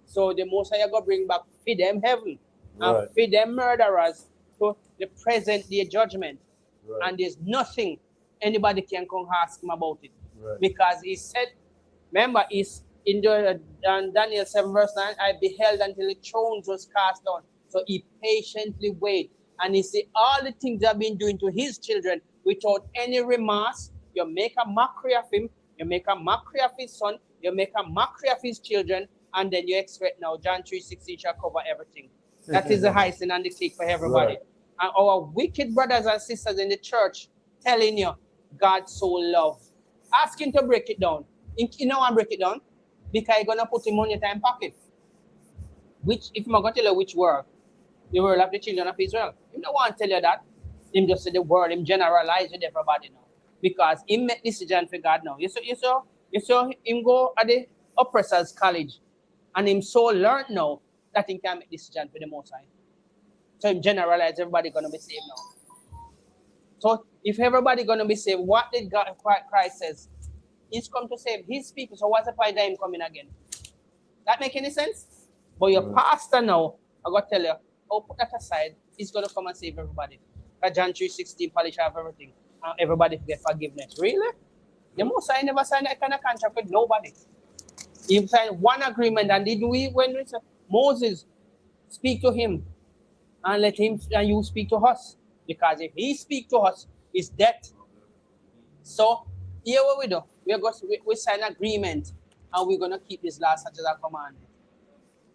So the Most High going to bring back for them heaven. Right. And for them murderers to the present day judgment. Right. And there's nothing anybody can come ask him about it. Right. Because he said, remember, he's in Daniel 7 verse 9, I beheld until the thrones was cast down. So he patiently wait. And he see all the things they've been doing to his children without any remorse. You make a mockery of him. You make a mockery of his son. You make a mockery of his children. And then you expect now John 3:16 shall cover everything. That is the icing and the cake for everybody. Right. And our wicked brothers and sisters in the church telling you God so loved. Ask him to break it down. You know I break it down? Because you're going to put him on your time pocket. Which, if I'm going to tell you which word, the word of the children of Israel. He don't want to tell you that. Him just say the word, him generalize with everybody now. Because he make decision for God now. You saw him go at the oppressors college. And him so learned now that he can make decision for the Most High. So him generalize everybody going to be saved now. So if everybody going to be saved, what did God, Christ says? He's come to save his people. So what's the point of him coming again? That make any sense? But your pastor now, I got to tell you, oh, put that aside. He's going to come and save everybody. Because John 3:16, polish have everything. And everybody get forgiveness. Really? The Most High never signed that kind of contract with nobody. He signed one agreement, and when we said, Moses, speak to him, and let him and you speak to us. Because if he speak to us, it's death. So here what we do, we sign agreement, and we're gonna keep this law such as a command.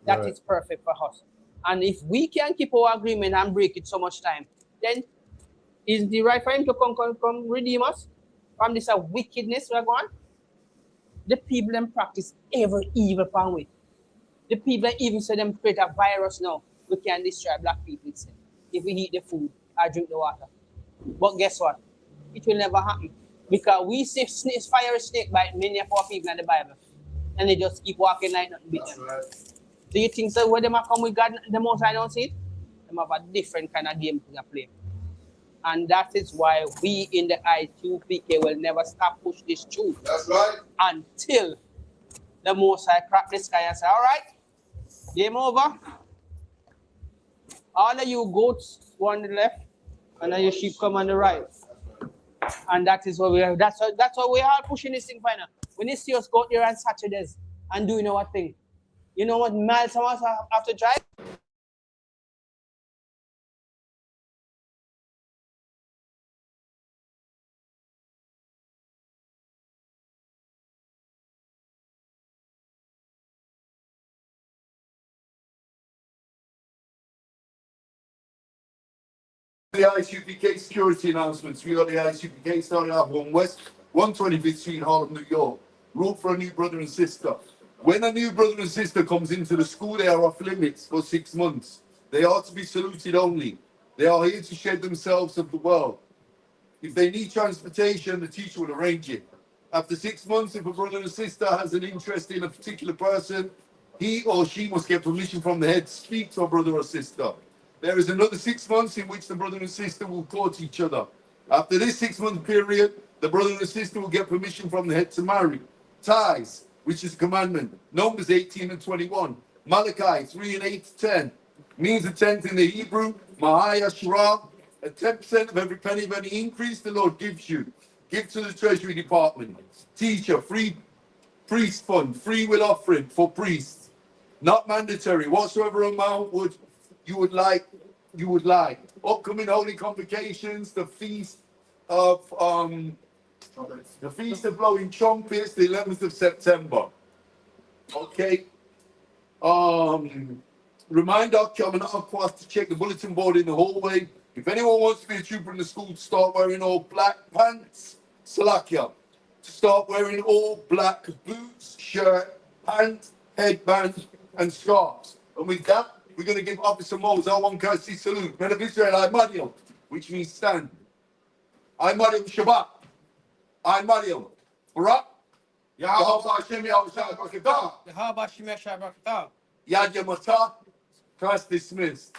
That Right. is perfect for us. And if we can keep our agreement and break it so much time, then is the right for him to come redeem us from this wickedness we're going? The people them practice every evil power way. The people even say them create a virus now. We can destroy black people itself if we eat the food or drink the water. But guess what? It will never happen. Because we see fire snake bite many of our people in the Bible. And they just keep walking like nothing beat That's them. right. Do you think so when they come with God, the Most High don't see it? They have a different kind of game to play. And that is why we in the ISUPK will never stop push this truth That's right. until the Most High crack the sky and say, all right, game over. All of you goats go on the left, and all your sheep come on the right. And that is what we are. That's why we are pushing this thing final. When you see us go out there on Saturdays and doing our thing, you know what miles of us have to drive? The ISUPK security announcements. We got the ISUPK starting off on West 125th Street, Harlem, New York. Root for a new brother and sister. When a new brother and sister comes into the school, they are off limits for 6 months. They are to be saluted only. They are here to shed themselves of the world. If they need transportation, the teacher will arrange it. After 6 months, if a brother and sister has an interest in a particular person, he or she must get permission from the head to speak to a brother or sister. There is another 6 months in which the brother and sister will court each other. After this 6 month period, the brother and sister will get permission from the head to marry. Ties, which is a commandment. Numbers 18 and 21. Malachi 3 and 8 to 10. Means a tenth in the Hebrew. Mahaya Shra. A 10% of every penny of any increase the Lord gives you. Give to the Treasury Department. Teacher, free priest fund, free will offering for priests. Not mandatory. Whatsoever amount you would like. Upcoming holy convocations, the feast of blowing trumpets, the 11th of September. Okay. Remind our class to check the bulletin board in the hallway. If anyone wants to be a trooper in the school, to start wearing all black pants, Salakia. To start wearing all black boots, shirt, pants, headband, and scarves. And with that, we're going to give Officer Mose our one courtesy salute. Men of Israel, I Mariam, which means stand. I Mariam Shabbat. I Mariam. Barak. Yahweh Hashem Yahweh Shabbat. Yahaba Shemeh Shabbat. Yad Yamata. Class dismissed.